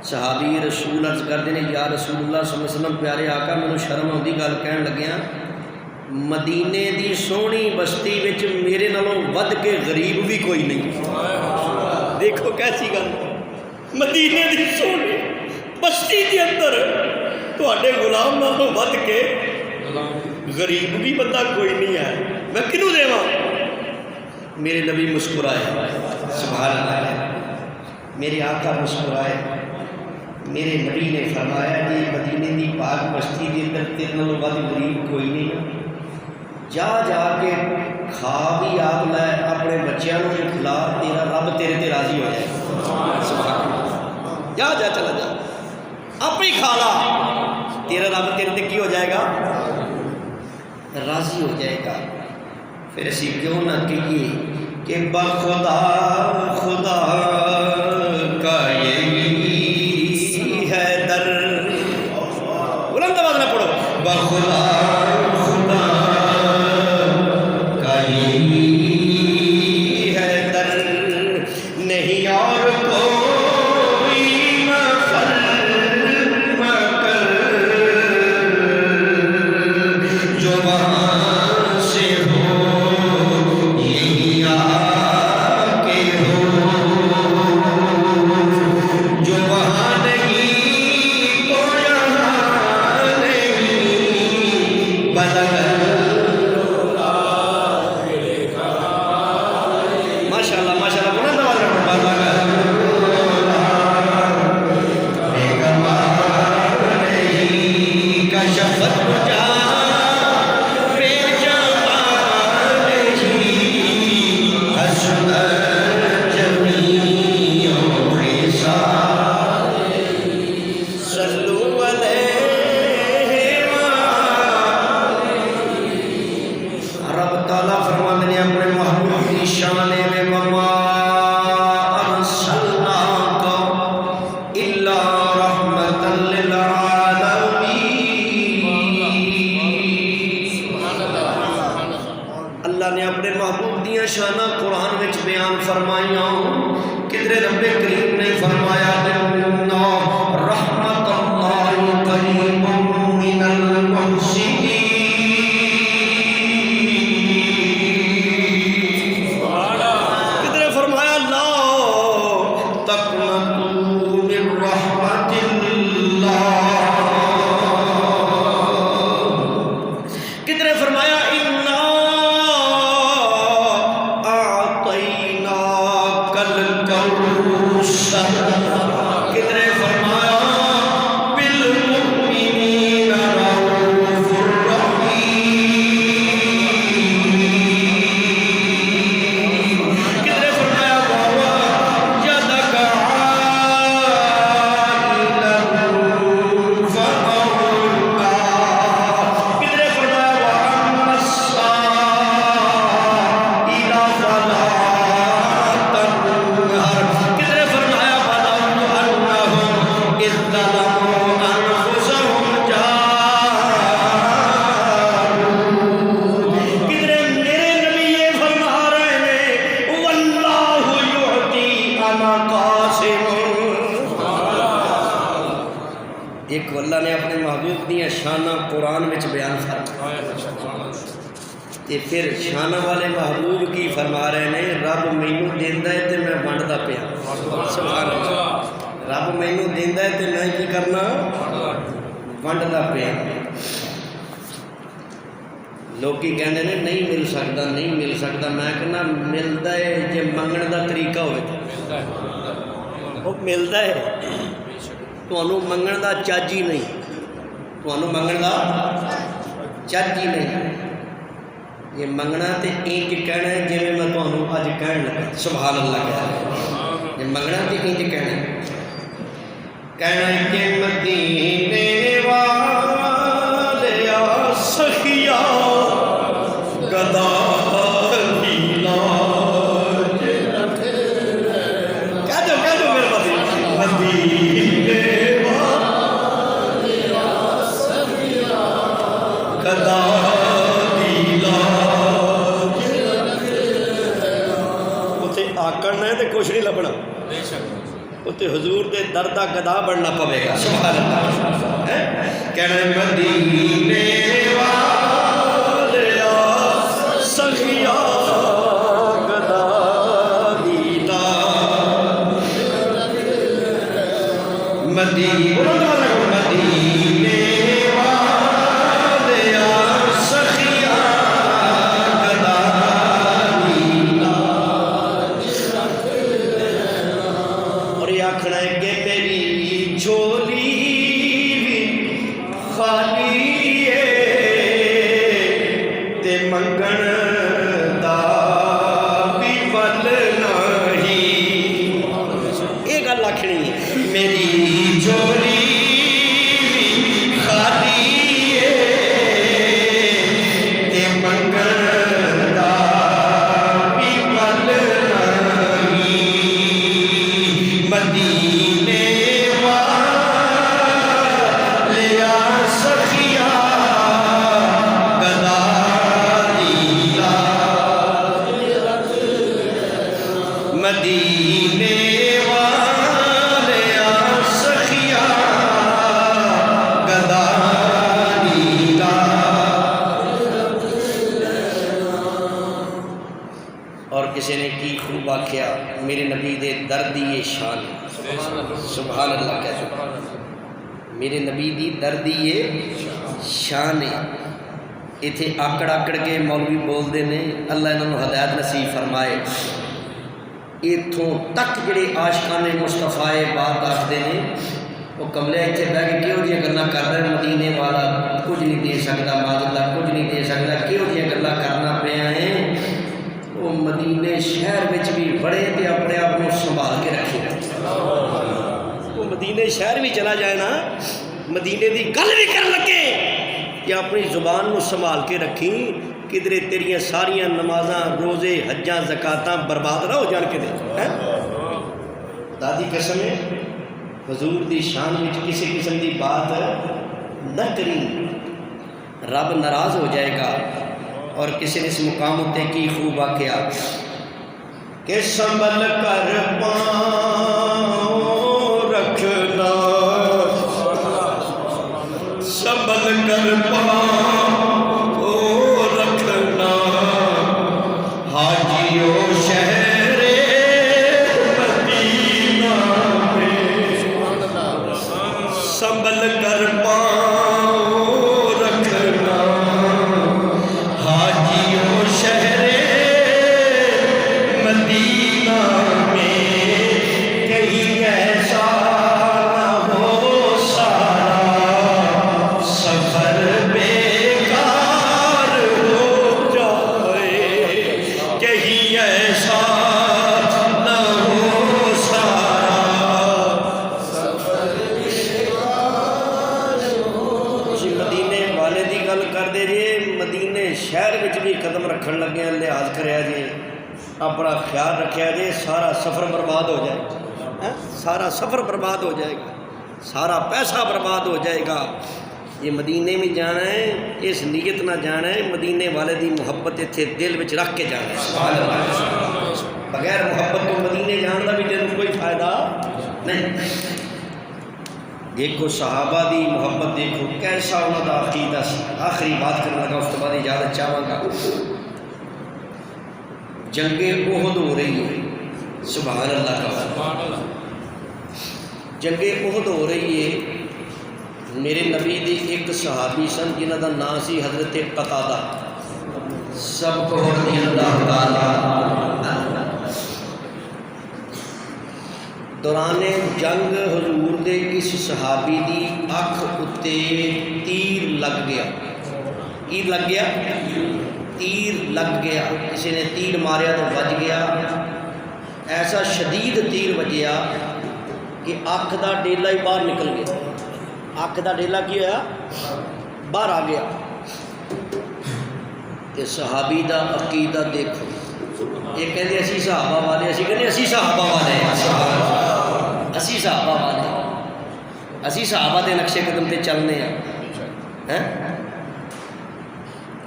صحابی رسول عرض کرتے ہیں یا رسول اللہ صلی اللہ علیہ وسلم پیارے آقا مینوں شرم آؤندی گل کہن لگیا, مدینے دی سونی بستی وچ میرے نالوں ود کے غریب بھی کوئی نہیں. دیکھو کیسی گل, مدینے دی سونی بستی دے اندر تواڈے غلام نالوں ود کے غریب بھی بندہ کوئی نہیں ہے, میں کنوں دیواں. میرے نبی مسکرائے, سبحان اللہ, میرے آقا مسکرائے. میرے نبی نے فرمایا کہ مدینے دی پاک بستی کے اندر تیرے نالوں ود غریب کوئی نہیں, جا جا کے کھا بھی آپ لے, اپنے بچیاں کو بھی کھلا, تیرا رب تیرے تے راضی ہو جائے. سبحان اللہ. جا جا چلا جا, آپ ہی کھا لا, تیرا رب تیرے تے کی ہو جائے گا, راضی ہو جائے گا. پھر اسی کیوں نہ کہیے کہ بخدا خدا کا یہی ہے در, بلند آواز میں پڑھو, بخدا خدا کا یہی ہے در, نہیں اور کوئی مفر مکر, جو وہاں سے ہو یہی آ کے ہو, جو وہاں نہیں تو یہاں نہیں, بدل ماشاء اللہ ماشاء اللہ, بلند آواز میں شانہ قرآن وچ بیان فرمائیاں. کدھر رب کریم نے فرمایا اِنَّ رحمت اللہ قریب من المحسنین, کدھر فرمایا لا تقنطوا من رحمت اللہ, کدھر فرمایا کتنے فرمایا بالمؤمنین رؤوف رحیم, کتنے فرمایا ووجدک عائلا فأغنی, کتنے فرمایا واما السائل فلا تنہر, کتنے فرمایا ایک اللہ نے اپنے محبوب دیا شانہ قرآن میں بیان فرمایا, پھر شانہ والے محبوب کی فرما رہے ہیں رب مینوں دیندا ہے تے میں ونڈدا پیا. سبحان اللہ. رب مینوں دیندا ہے تے میں کی کرنا, ونڈدا پیا. لوکی کہندے نے نہیں مل سکتا نہیں مل سکتا, میں کہنا ملتا ہے جے منگن دا طریقہ ہوئے, وہ ملتا ہے. تمہوں منگن دا چج ہی نہیں, تمہوں منگن دا چج ہی نہیں. یہ منگنا تے انج کہنا ہے جی میں تمہیں اج کہن لگا سبحان اللہ کہہ یہ منگنا تے انج کہنا ہے کہ مدینے والیا سخیا گدا آکڑنا ہے تو کچھ نہیں لبنا اتنے حضور دے در دا گدا بننا پوے گا سبحان اللہ کہنا مدینے والیا سخیا گدا دیلا مدینے میرے نبی دے دردی یہ شان سبحان اللہ کہہ میرے نبی دی دردی یہ شان ہے اتنے آکڑ آکڑ کے مولوی بولتے ہیں اللہ انہوں ہدایت نصیب فرمائے اتوں تک جڑے عاشقان مصطفیٰ بات آختے ہیں وہ کملے اتنے بہ کے کہہو جہاں گلاں کردا ہے مدینے والا کچھ نہیں دے سکتا معذاللہ کچھ نہیں دے سکتا کہہو جہاں گلاں کرنا پیا ہے وہ مدینے شہر وچ بھی بڑے تے اپنے آپ کو سنبھال کے رکھے وہ مدینے شہر بھی چلا جائے نا مدینے دی گل بھی کر لگے کہ اپنی زبان کو سنبھال کے رکھی کدھرے تیریاں ساریاں نمازاں روزے حجاں زکاتاں برباد نہ ہو جان کے دے دادی قسم ہے حضور دی شان وچ کسی قسم دی بات نہ کری رب ناراض ہو جائے گا اور کسی نے اس مقام ہوتے کی خوب واقعہ کہ سنبھل کر پاؤں رکھنا سنبھل کر پاؤں رکھنا حاجیوں شہر مدینہ میں سنبھل کر لگے لحاظ کریا جی اپنا خیال رکھیا جی سارا سفر برباد ہو جائے گا سارا سفر برباد ہو جائے گا سارا پیسہ برباد ہو جائے گا یہ مدینے میں جانا ہے اس نیت نہ جانا ہے مدینے والے دی محبت اتنے دل وچ رکھ کے جانا ہے بغیر محبت تو مدینے جان کا بھی دل کوئی فائدہ نہیں دیکھو صحابہ دی محبت دیکھو کیسا انہوں کا عقیدہ آخری بات کرنے لگا اس کے بعد اجازت چاہوں گا جنگ احد ہو رہی ہے سبحان اللہ کا جنگ احد ہو رہی ہے میرے نبی دی ایک صحابی سن جنہ دا نام سی حضرت قتادہ سب کو رضی اللہ تعالیٰ دوران جنگ حضور دے اس صحابی دی اکھ اتے تیر لگ گیا تیر لگ گیا، تیر لگ گیا، کسی نے تیر ماریا تو بج گیا، ایسا شدید تیر بجیا کہ اکھ دا ڈیلا ہی باہر نکل گیا، اکھ دا ڈیلا کی ہوا باہر آ گیا۔ تے صحابی دا عقیدہ دیکھو، یہ کہتے اسی صحابہ والے، اسی کہتے اسی صحابہ والے، اسی صحابہ والے، اسی صحابہ دے نقشے قدم تے چلنے ہیں۔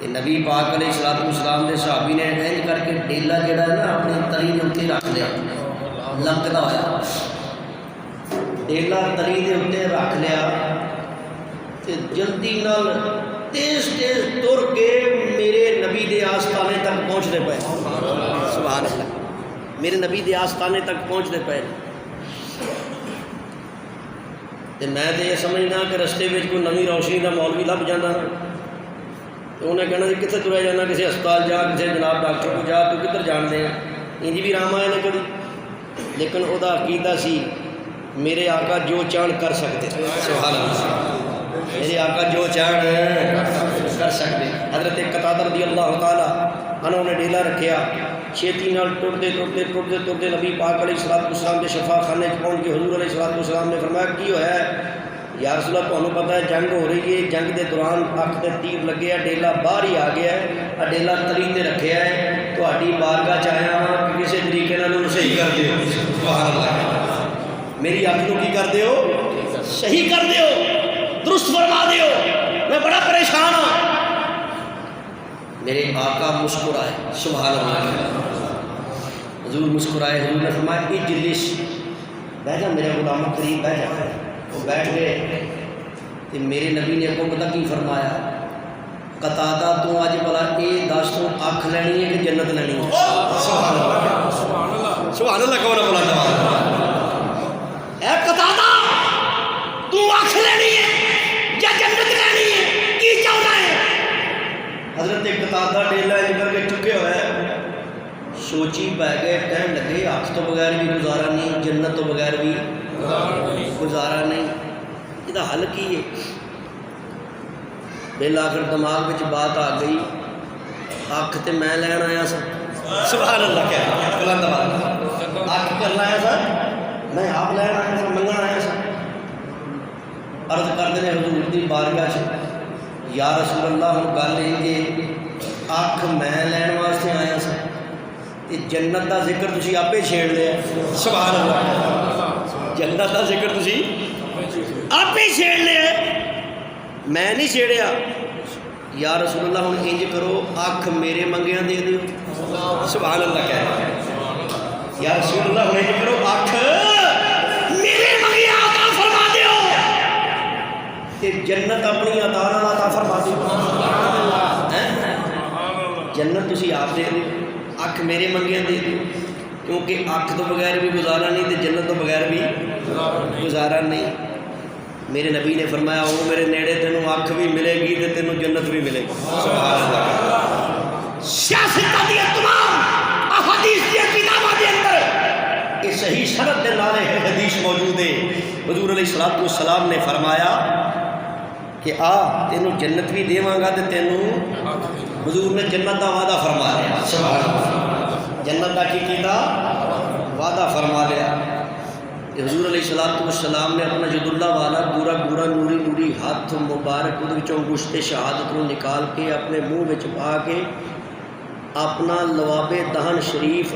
کہ نبی پاک علیہ الصلوۃ والسلام دے صحابی نے انج کر کے ڈیلا جڑا ہے نا اپنی تلی دے اتنے رکھ لیا، لمکدا ہوا ڈیلا تلی دے اتنے رکھ لیا تے جلدی نال تیز تیز تر کے میرے نبی دے آستانے تک پہنچتے پے، سبحان اللہ، میرے نبی دے آستانے تک پہنچتے پے۔ تے میں تے یہ سمجھنا کہ رستے میں کوئی نوی روشنی کا مولوی لب جانا تو انہیں کہنا جی کتنے تریا جانا، کسی ہسپتال جا، کسی جناب ڈاکٹر کو جا، تو کدھر جانتے ہیں، انج بھی رام آئے نے کبھی، لیکن وہ عقیدہ سی میرے آقا جو چاہن کر سکتے، سبحان اللہ، میرے آقا جو چاہن کر سکتے۔ حضرت قتادہ رضی اللہ تعالیٰ انہوں نے ڈیلا رکھیا، چھیتی نال ٹرتے ٹرتے ٹرتے ٹرتے نبی پاک علیہ الصلوۃ والسلام کے شفا خانے پہنچ کے حضور علیہ الصلوۃ والسلام نے فرمایا کی ہوا ہے؟ یا رسول اللہ تمہیں پتہ ہے جنگ ہو رہی ہے، جنگ کے دوران اکھ تے تیر لگے، ڈیلا باہر ہی آ گیا ہے، ڈیلا تلی تے رکھیا ہے، تہاڈی بارگاہ چاہیا ہاں کہ کسی طریقے نال صحیح کر دیو، سبحان اللہ، میری اکھ کو کی کر دیو، صحیح کر دیو، درست فرما دیو، میں بڑا پریشان ہوں۔ میرے آقا مسکرائے، سبحان اللہ، حضور مسکرائے، حضور نے فرمایا اجلس، بیٹھ جا میرے غلام قریب بیٹھ جا۔ وہ بیٹھ گئے تو میرے نبی نے کو پتہ کی فرمایا، قتادہ تو اج بلا یہ دس تو اکھ لینی ہے کہ جنت لینی ہے؟ سبحان اللہ، سبحان اللہ، کون بولا اے قتادہ تو اکھ لینی ہے یا جنت لینی ہے، کی چاہنا ہے؟ حضرت قتادہ ڈیلا کر کے چکے ہوئے سوچی پہ گئے، کہنے لگے اکھ تو بغیر بھی گزارا نہیں، جنت تو بغیر بھی گزارا نہیں، یہ حل کی ہے؟ بل آخر دماغ میں بات آ گئی، اکھ تے میں لین آیا سا، سبحان اللہ، کہہ بلند آواز، اکھ کرنا آیا سا، میں آپ لین آیا سا، منگن آیا سا۔ عرض کرتے ہیں حضور دی بارگاہ سے، یا رسول اللہ ہم گل یہ اکھ میں لین واسطے آیا سا تے جنت دا ذکر تسی آپ ہی چھیڑ لیا، سبحان اللہ، جنت دا ذکر تسی آپ ہی چھیڑ لیا، میں نہیں چھیڑیا۔ یا رسول اللہ ہم انج کرو اکھ میرے منگیاں دے دیو، سبحان اللہ، کہہ یا رسول اللہ ہم انج کرو اکھ میرے منگیاں عطا فرما دیو تے جنت اپنی عطا نال عطا فرما دیو، جنت تسی آپ دے دیو، اکھ میرے منگیاں دے دیو، کیونکہ اکھ تو بغیر بھی گزارا نہیں تے جنت تو بغیر بھی گزارا نہیں۔ میرے نبی نے فرمایا وہ میرے نیڑے تینوں اکھ بھی ملے گی تے تینوں جنت بھی ملے گی، سبحان اللہ۔ سیاست دی تمام احادیث دی کتاباں دے اندر یہ صحیح سند دے نال حدیث موجود ہے، حضور علیہ الصلوۃ والسلام نے فرمایا کہ آ تینوں جنت بھی دیواں گا تے تینوں، حضور نے جنت دا وعدہ فرما لیا، سبحان اللہ، جنت دا کی کیتا وعدہ فرما لیا۔ حضور علیہ الصلوۃ والسلام نے اپنا ید اللہ والا گورا گورا نوری نوری ہاتھ مبارک وہ گشت شہادت کو نکال کے اپنے منہ میں پا کے اپنا لواب دہن شریف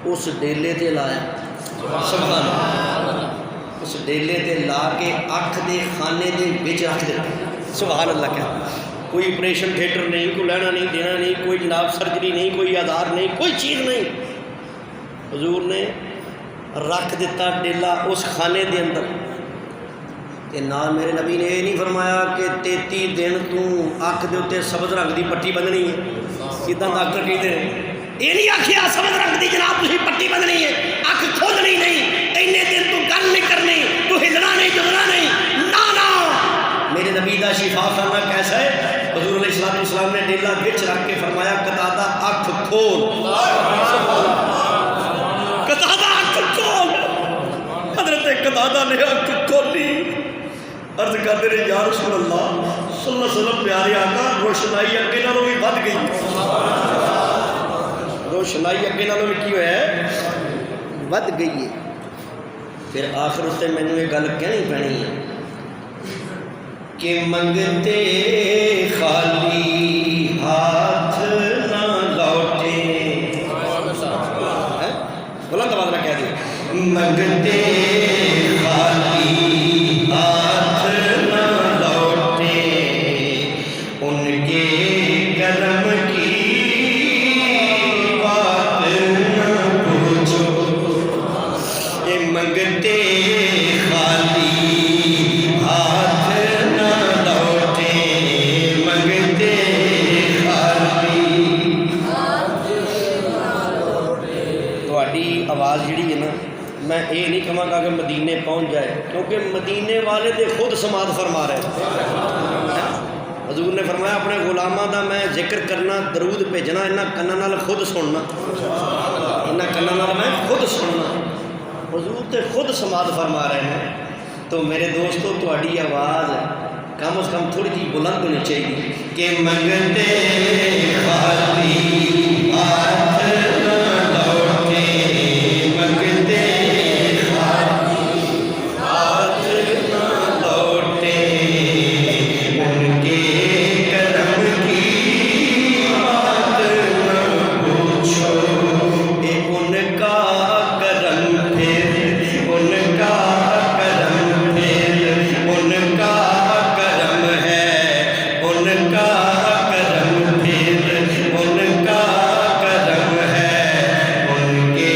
اس ڈیلے تے لایا، سبحان اللہ، اس ڈیلے تے لا کے اکھ دے خانے دے وچ رکھ دے، سبحان اللہ۔ کیا کوئی آپریشن تھیٹر نہیں، کوئی لینا نہیں دینا نہیں، کوئی جناب سرجری نہیں، کوئی آدھار نہیں، کوئی چیز نہیں، حضور نے رکھ دیتا ڈیلا اس خانے دے اندر تے نال میرے نبی نے یہ نہیں فرمایا کہ 33 دن تو اکھ دے اتنے سبز رنگ دی پٹی بندنی ہے، کتنا ڈاکٹر کہتے ہیں، یہ نہیں آخیا سبز رنگ دی جناب تھی پٹی بندنی ہے، اکھ کھولنی نہیں، اینے دن تو گل نہیں کرنی، تو ہلنا نہیں جلنا نہیں، نا میرے نبی دا شفا خانہ کیسا ہے؟ حضور علیہ الصلوۃ والسلام نے ڈیلا بچ رکھ کے فرمایا قتادہ اکھ کھول، قتادہ اکھ کھول، حضرت قتادہ نے اکھ کھولی، عرض کرتے رہے یا رسول اللہ صلی اللہ علیہ وسلم پیارے آقا روشنائی اگے نالوں بھی ود گئی، روشنائی اگے نالوں بھی کی ہوا ہے ود گئی ہے۔ پھر آخر اتنے مینوں یہ گل کہنی پینی ہے کہ منگتے خالی ہاتھ نہ لوٹے، بلند آواز میں کہہ دیں، منگتے خالی ہاتھ نہ لوٹے، ان کے کرم کی بات نہ پوچھو، یہ منگتے خالی ہاتھ نہ لوٹے، منگتے خالی تہاڈی آواز جڑی ہے نا، میں یہ نہیں کہاں گا کہ مدینے پہنچ جائے، کیونکہ مدینے والے دے خود سماعت فرما رہے ہیں۔ حضور نے فرمایا اپنے غلاماں دا میں ذکر کرنا، درود بھیجنا، انہاں کناں نال خود سننا، انہاں کناں نال میں خود سننا، حضور تے خود سماعت فرما رہے ہیں۔ تو میرے دوستو تہاڈی آواز کم از کم تھوڑی جی بلند ہونی چاہیے کہ منگتے خالی ہاتھ نہ لوٹے، منگتے خالی ہاتھ نہ لوٹے، ان کے کرم کی بات نہ پوچھو، اے ان کا کرم پھر، ان کا کرم پھر، ان کا کرم ہے، ان کا کرم پھر، ان کا کرم ہے، ان کے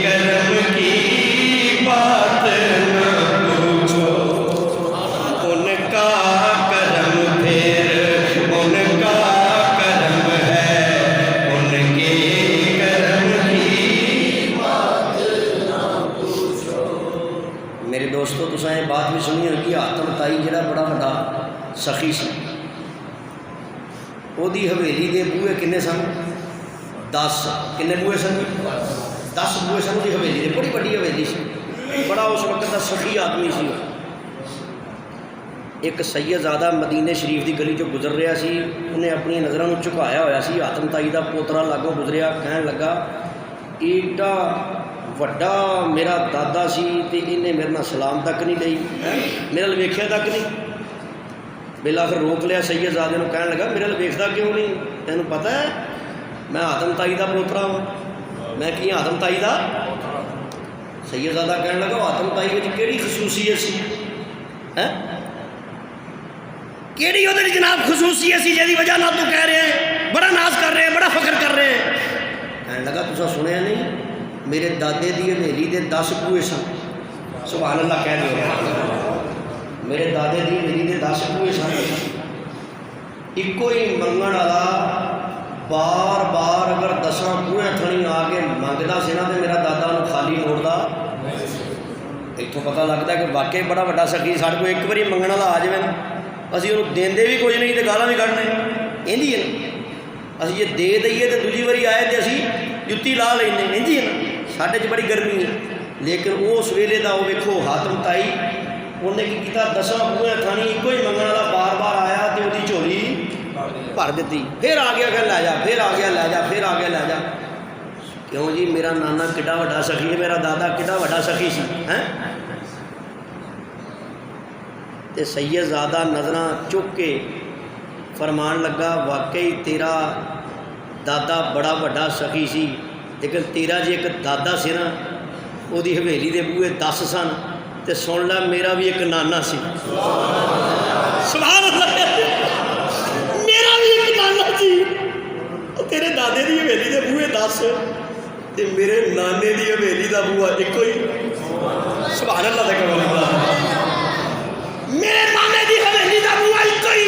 کرم کی بات نہ پوچھو، ان کا کرم پھر، ان کا کرم ہے، ان کے کرم کی بات نہ پوچھو۔ میرے دوستو تساں یہ بات بھی سنی ہوگی، حاتم تائی جڑا بڑا بڑا سخی سی، وہ دی حویلی دے بوئے کنے سن؟ 10 کنے بوئے سن؟ 10 بوئے سن دی حویلی دے، بڑی بڑی حویلی سی، بڑا اس وقت دا سخی آدمی سی۔ ایک سیدزادہ مدینے شریف دی گلی جو گزر رہا سی، انہیں اپنی نظروں نو جھکایا ہوا سی، حاتم تائی دا پوترا لاگو گزریا، کہن لگا ایڈا وڈا میرا دادا سی تے انہیں میرے نال سلام تک نہیں لئی، میرے نال ویکھیا تک نہیں۔ بالآخر روک لیا سیدزادے نو، کہن لگا میرے نال ویکھدا کیوں نہیں؟ تینوں پتہ ہے میں حاتم تائی دا پوترا ہوں، میں کی حاتم تائی دا؟ سیدزادہ کہن لگا حاتم تائی وچ کیڑی خصوصیت سی؟ کیڑی وہ جناب خصوصیت سی جہی وجہ نال تو کہہ رہے ہیں بڑا ناز کر رہے ہیں، بڑا فخر کر رہے ہیں؟ کہن لگا تساں سنیا نہیں، میرے دادے دی حویلی دے 10 بوئے سن، سبحان اللہ کہہ دو، میرے دادے دی حویلی دے 10 بوئے سن، ایکو ہی منگن والا بار بار اگر 10 بوئے تھڑی آ کے منگدا سی نا تے میرا دادا انہوں خالی موڑدا، اتوں پتہ لگتا کہ واقعی بڑا وڈا سخی، ساڈے کو ایک باری منگن والا آ جائے نا اسی انہوں دیندے بھی کچھ نہیں تے گالاں بھی کھڑنے، انج ہی ہے نا، اسی یہ دے دئیے تے دوجی باری آئے تے اسی جتی لا لینے، انج ہی ہے نا، ساڈے چ بڑی گرمی ہے۔ لیکن اس ویلے دا وہ ویکھو حاتم تائی انہیں کی کیتا 10 بوئے تھانی ایک ہی منگن والا بار بار آیا تے وہ جھولی بھر دیتی، پھر آ گیا کہ لے جا، پھر آ گیا لے جا، پھر آ گیا لے جا۔ کیوں جی میرا نانا کڈا وڈا سخی ہے، میرا دادا کڈا وڈا سخی سی ہیں؟ تے سیدزادہ نظراں چک کے فرمان لگا واقعی تیرا دادا بڑا وڈا سخی سی، لیکن تیرا جی ایک دادا سی نا وہ دی حویلی دے بوئے 10 سن، تے سن لے میرا بھی ایک نانا سی، سبحان اللہ، میرا بھی ایک نانا سی، تیرے دادے دی حویلی دے بوئے 10 تے میرے نانے دی حویلی دا بوا ایک ہی، سبحان اللہ دے کمال اللہ، میرے نانے دی حویلی دا بوا ایک ہی۔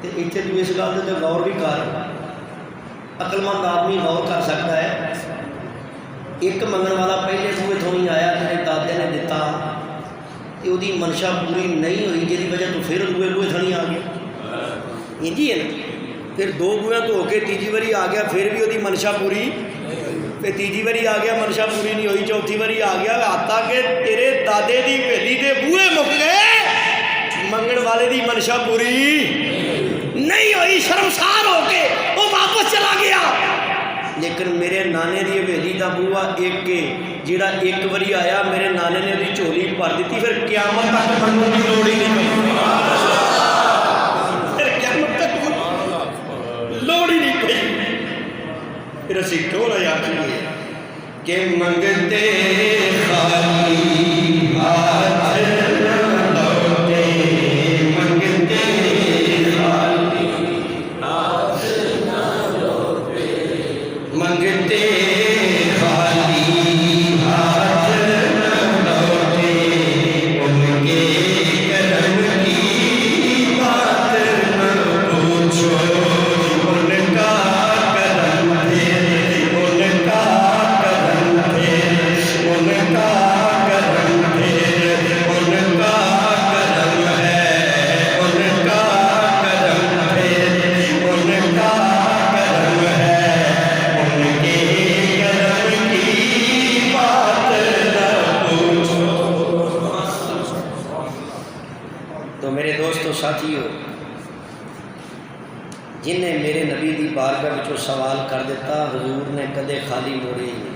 تے اتنے تو اس گل تے غور بھی کر، عقل مند آدمی غور کر سکتا ہے، ایک منگن والا پہلے بوئے تھوڑی آیا تیرے دادے نے دیتا تے وہ دی منشا پوری نہیں ہوئی جی وجہ تو پھر دوے بوئے تھوڑی آ گیا، انجی ہے نا، پھر 2 بوئے تو ہو کے تیجی باری آ گیا، پھر بھی وہ دی منشا پوری، پھر تیجی باری آ گیا منشا پوری نہیں ہوئی، چوتھی باری آ گیا، حتیٰ کہ تیرے دادے دی حویلی دے بوئے مک گئے، منگن والے دی منشا پوری نہیں ہوئی، شرمسار ہو کے وہ واپس چلا گیا۔ لیکن میرے نانے دی حویلی دا بوا ایک کے جڑا ایک واری آیا، میرے نانے نے دی جھولی بھر دیتی، پھر قیامت تک منگن دی لوڑ ہی نہیں پئی، پھر قیامت تک لوڑ ہی نہیں پئی۔ پھر اسی تھوڑا یاد کیے کہ منگتے خالی ہاتھ لوٹے، منگتے خالی ہاتھ لوٹے، منگتے خالی ہاتھ لوٹے، ان کے کرم کی بات نہ پوچھو، ان کا کرم ہے، ان کا کرم ہے، ان کا کرم ہے، ان کا کرم ہے، ان کا کرم ہے، ان کا کرم ہے، ان کے کرم کی بات نہ پوچھو۔ تو میرے دوستو ساتھیو، جن نے میرے نبی دی بارگاہ وچوں سوال کر دیتا، حضور نے کدے خالی موڑے ہی نہیں۔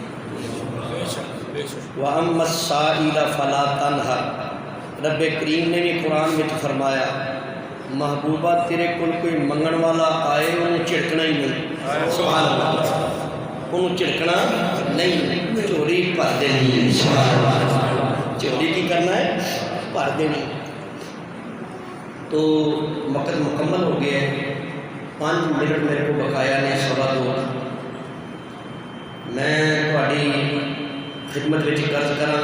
وَأَمَّا السَّائِلَ فَلَا تَنْهَرْ، رب کریم نے بھی قرآن میں فرمایا محبوبہ تیرے کول کوئی منگن والا آئے انہوں چڑکنا ہی نہیں، سبحان اللہ، انہوں چڑکنا نہیں، چوری بھر دینی ہے، سبحان اللہ، چوری کی کرنا ہے، بھر دینی۔ تو وقت مکمل ہو گیا ہے، 5 منٹ میرے کو بقایا نے، 2:15۔ میں تھوڑی خدمت میں عرض کراں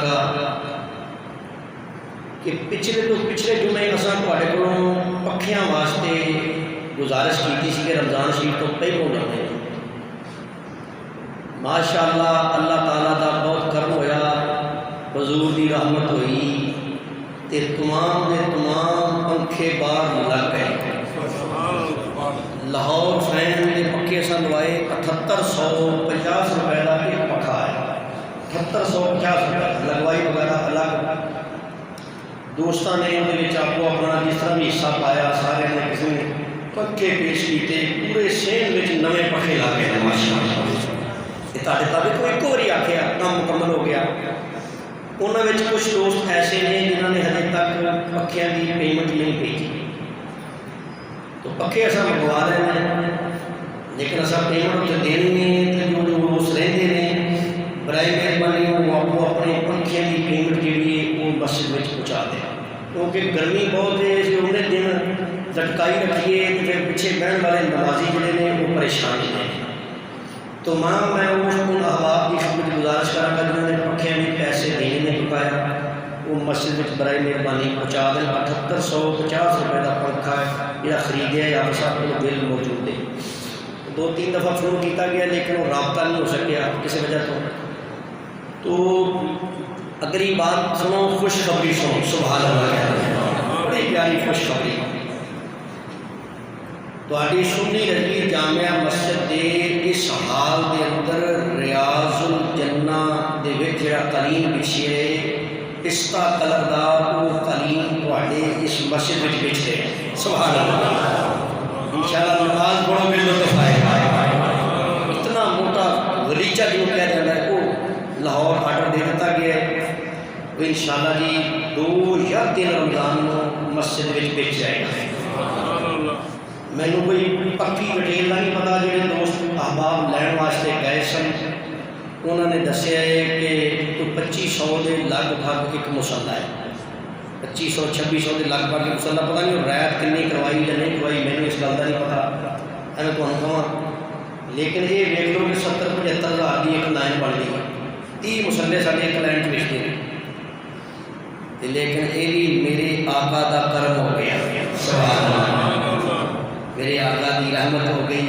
کہ پچھلے جمعے اساں تواڈے کولوں پکھیاں واسطے گزارش کی سی کہ رمضان شریف تو پہلوں جانے، ماشاء اللہ اللہ تعالیٰ دا بہت کرم ہویا، حضور دی رحمت ہوئی تے تمام دے تمام پنکھے باہر لگ گئے۔ لاہور فین کے پکے سن لوائے 7850 روپے کا ایک پکھا ہے، 7850 روپے لگوائی وغیرہ الگ۔ دوستوں نے وہ آپ اپنا جس طرح بھی حصہ پایا، سارے نے کسی نے پکے پیش کیتے، پورے سین میں نویں پکے لا کے ماشاء اللہ۔ یہ تابے کو ایک باری آخیا کام مکمل ہو گیا۔ انہوں نے کچھ دوست ایسے نے جنہوں نے ہجے تک پکھیاں کی پیمنٹ نہیں بھیجی، تو پکے اصل منگوا رہے ہیں لیکن اصل پیمنٹ دینی نہیں، تو جو دوست رہتے ہیں برائے مہربانی وہ آپ کو اپنے پنکھیاں کی پیمنٹ جی وہ مسجد میں پہنچا دیں، کیونکہ گرمی بہت ہے، اس لیے انہیں دن لٹکائی رکھیے تو پھر پیچھے بہن والے نمازی جڑے نے وہ پریشان ہیں۔ تو ماں میں ان احباب کی خدمت گزارش کرا گا جنہوں نے پکھیاں بھی پیسے دینے نہیں پایا، وہ مسجد میں برائے مہربانی پہنچا دیں۔ 7850 روپے کا پنکھا ہے یہ خریدیا یا صاحب کو بل موجود ہے، 2-3 دفعہ فون کیا گیا لیکن وہ رابطہ نہیں ہو سکیا کسی وجہ تو اگلی بات سنو، خوشخبری سنو، سبحان اللہ، بڑی پیاری خوشخبری۔ تواڈی سنی رضوی جامعہ مسجد دے اس حال دے اندر ریاض الجنہ دے وچ جڑا قلیم بچھی ہے، پستہ کلر دا وہ قلیم تواڈے اس مسجد وچ بچ رہے ہیں، سبحان اللہ۔ انشاءاللہ نماز پڑھو گے لطف آئے گا۔ اتنا موٹا غلیچہ جو کہہ جاتا ہے وہ لاہور آرڈر دے دیتا گیا ہے، وہ انشاءاللہ جی 2 یا 3 رمضان کو مسجد میں بیچ جائے گا۔ میں نے کوئی پکی ڈیٹیل نہیں پتا، جڑے دوست احباب لین واسطے گئے سن انہوں نے دسیا ہے کہ 2500 کے لگ بھگ ایک مسلح ہے، 2500-2600 کے لگ بھگ ایک مسلح، پتہ نہیں رعایت کنی کروائی یا نہیں کروائی، میں نے اس گل کا نہیں پتا، میں تمہیں کہاں، لیکن یہ دیکھ لو کہ 70-75 ہزار کی ایک لائن بن گئی، 30 مسلے سارے ایک لائن بھیجتے ہیں، لیکن یہ بھی میرے آقا دا کرم ہو گیا، سبحان اللہ، میرے آقا دی رحمت ہو گئی،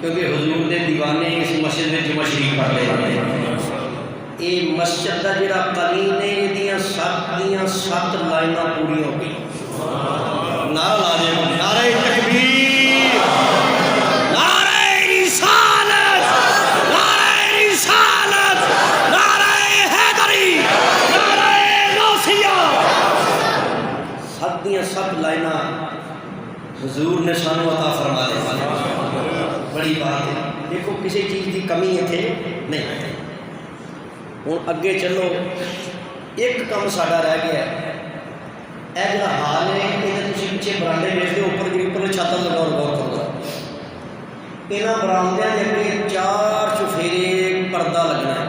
کیونکہ حضور دے دیوانے اس مسجد میں جمعہ شریف پڑھ رہے ہیں۔ یہ مسجد کا جڑا قلیم ہے یہ 7 لائناں پوری ہو گئی۔ نعرہ لاجے، نعرہ تکبیر، نعرہ رسالت، نعرہ رسالت، نعرہ حیدری، نعرہ غوثیہ، 7 حضور نے سانو عطا فرما دے. بڑی بات ہے. دیکھو کسی چیز کی کمی اتنے نہیں ہے. ہوں اگے چلو، ایک کام ساڈا رہ گیا ہے. یہ جڑا حال ہے یہ تھی پیچھے برانڈے ویچتے ہو، اوپر جی اوپر چھتاں لگاؤ غور کرو. یہاں برامدے کے اگے 4 چفیرے پردہ لگنا ہے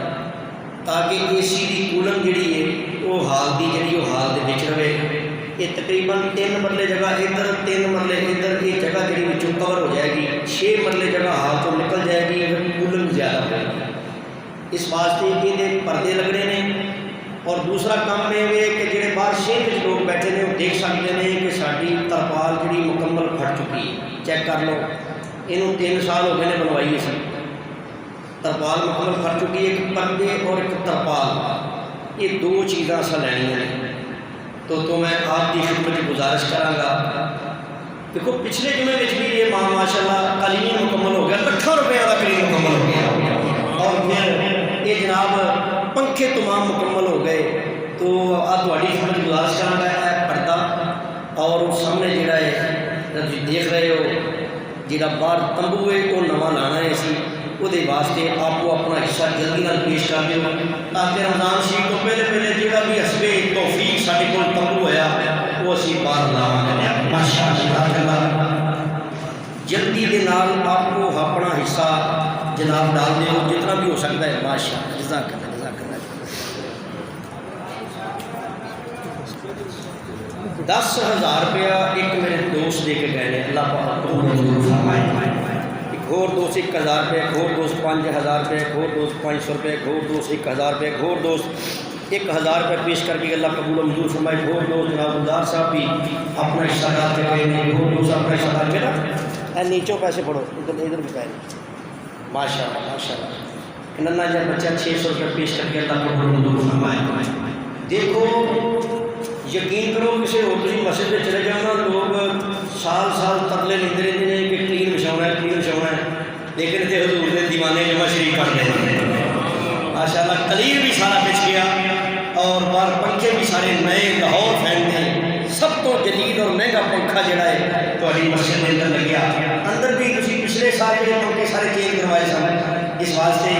تاکہ اے سی کی کولنگ جڑی ہے وہ حال کی جڑی وہ حال دے وچ رہے. یہ تقریباً 3 مرلے جگہ ادھر 3 مرلے ادھر، یہ جگہ جڑی وچوں کور ہو جائے گی. 6 مرلے جگہ حال تو نکل جائے گی اگر کولنگ زیادہ ہوئے گی. اس واسطے یہ پردے لگنے نے. اور دوسرا کام یہ ہے کہ جڑے باہر شہر میں لوگ بیٹھے ہیں وہ دیکھ سکتے ہیں کہ ساری ترپال جڑی مکمل پھٹ چکی ہے. چیک کر لو، یہ 3 سال ہو گئے نے بنوائی سی. ترپال مکمل پھٹ چکی ہے. ایک پردے اور ایک ترپال، یہ 2 چیزاں اصل لینیاں ہیں. تو میں آپ کی خدمت گزارش کراں. دیکھو پچھلے جمعے بھی یہ ماشاء اللہ کلیم مکمل ہو گیا، لاکھوں روپے کا کلیم مکمل ہو گیا. اور پھر یہ جناب پنکھے تمام مکمل ہو گئے. تو آپ تھوڑی خدمت گزارش کراں گا ہے پردہ اور سامنے جڑا ہے دیکھ رہے ہو جڑا باہر تمبو ہے وہ نواں لانا ہے. اسی وہ واسطے آپ کو اپنا حصہ جلدی نال پیش کر دیو تاکہ رمضان شریف تو پہلے پہلے جڑا بھی حسب توفیق سارے کول تمبو ہوا وہ اسی باہر لاواں. ماشاءاللہ جلدی دے نال آپ کو اپنا حصہ جناب ڈال دیو جتنا بھی ہو سکتا ہے. ماشاءاللہ جزاک اللہ جزاک اللہ. 10,000 روپیہ ایک میرے دوست دے کے گئے ہیں. اللہ پاک ایک اور دوست 1,000 روپے، ایک اور دوست 5,000 روپے، ایک اور دوست 500 روپے، ایک اور دوست 1,000 روپے، ایک اور دوست 1,000 روپے پیش کر کے اللہ قبول و منظور فرمائے. ایک اور دوست جناب گلزار صاحب بھی اپنا حصہ ڈال کے گئے ہیں. ایک اور دوست اپنا حصہ ڈال کے نا نیچوں پیسے پڑھو ادھر ادھر بھی پائے. ماشاء اللہ ماشاء اللہ. ننا جب بچہ 600 روپے پیش کر کے اللہ قبول و منظور فرمائے. دیکھو یقین کرو کسی اور مسجد میں چلے جانا لوگ سال سال ترلے لیتے رہتے ہیں کہ کلین بچھاؤنا ہے کلین بچھاؤنا ہے، لیکن اتنے حضور نے دیوانے جمع شریف کر دیں. ماشاء اللہ کلیر بھی سارا بچ گیا اور باہر پنکھے بھی سارے نئے لاہور فین تھے. سب تو جدید اور مہنگا پنکھا جڑا ہے تھوڑی مسجد کے اندر لگیا. اندر بھی تھی پچھلے سال کے پنکھے سارے چینج کروائے سن. اس واسطے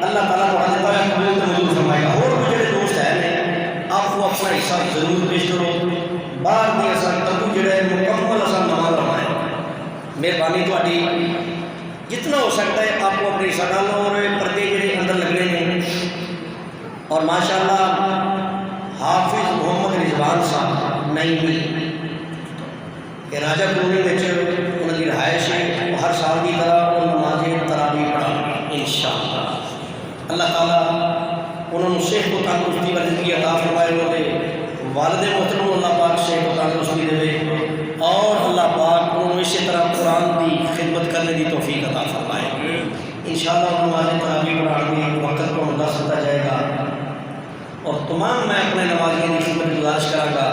اللہ تعالیٰ تعالیٰ قبول منظور فرمائے گا. اور وہ جڑے دوست ہیں آپ کو اپنا حصہ ضرور پیش کرو. باہر بھی اصل تبو جڑا ہے مکمل اصل نواں لواں ہے. مہربانی تھوڑی جتنا ہو سکتا ہے آپ کو اپنے حصہ ڈالو. اور پردے جڑے اندر لگنے ہیں اور ماشاء اللہ حافظ محمد رضوان صاحب نہیں کہ راجہ کلونی میں انہوں کی رہائش ہے. ہر سال کی طرح وہ نماز تراویح پڑھا انشاءاللہ. اللہ تعالیٰ انہوں نے صحت و تندرستی کی عطا فرمائے. انہوں نے والد محترم اللہ پاک صحت و تندرستی دے اور اللہ پاک انہوں نے اسی طرح قرآن کی خدمت کرنے کی توفیق عطا فرمائے. انشاءاللہ نماز تراویح پڑھانے کے وقت کو اللہ ستا جائے گا. اور تمام میں اپنے نمازیوں کی خدمت گزارش کراں گا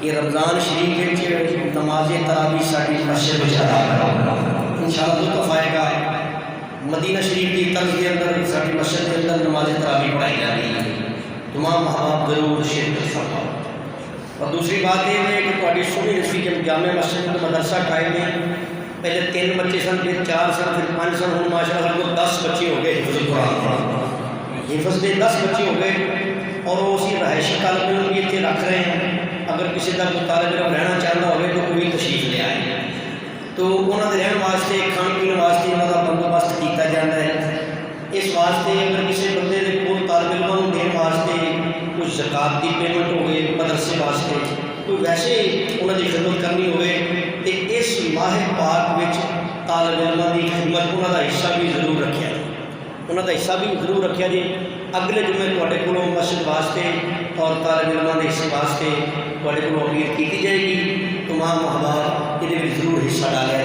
کہ رمضان شریف کے نماز تراویح ساری مسجد میں ادا کرو. انشاءاللہ لطف آئے گا. مدینہ شریف کی طرز کے اندر ساری مسجد کے اندر نماز تراویح پڑھائی جا رہی ہے. تمام احباب ضرور شرکت فرماؤ. اور دوسری بات یہ ہے کہ تھوڑی سنی رسی جب جامع مسجد میں مدرسہ قائم ہے. پہلے 3 بچے سن، پھر 4 سن، پھر 5 سن. ہوں ماشاء اللہ کو 10 بچے ہو گئے حفظ قرآن. حفظ کے 10 بچے ہو گئے اور وہ اسی رہائشی طالب علم بھی اتنے رکھ رہے ہیں. اگر کسی کا کوئی طالب علم رہنا چاہتا ہوئے تو کوئی تشریف لے آئے. تو انہوں نے رہن واسطے کھان پینے واسطے انہوں کا بندوبست کیا جاتا ہے. اس واسطے اگر کسی بندے کے کول طالب علم دین واسطے کوئی زکات کی پیمنٹ ہوئے مدرسے واسطے کوئی ویسے انہوں کی خدمت کرنی ہوئے تو اس ماہ پاک وچ طالب علموں کی خدمت انہوں کا حصہ بھی ضرور رکھا جائے. انہوں کا حصہ بھی ضرور رکھا جائے. اگلے جمعے تے کو مسجد واسطے اور طالب علموں کے حصے واسطے تے کو اپیل کی جائے گی. تمام احباب یہ ضرور حصہ ڈالیا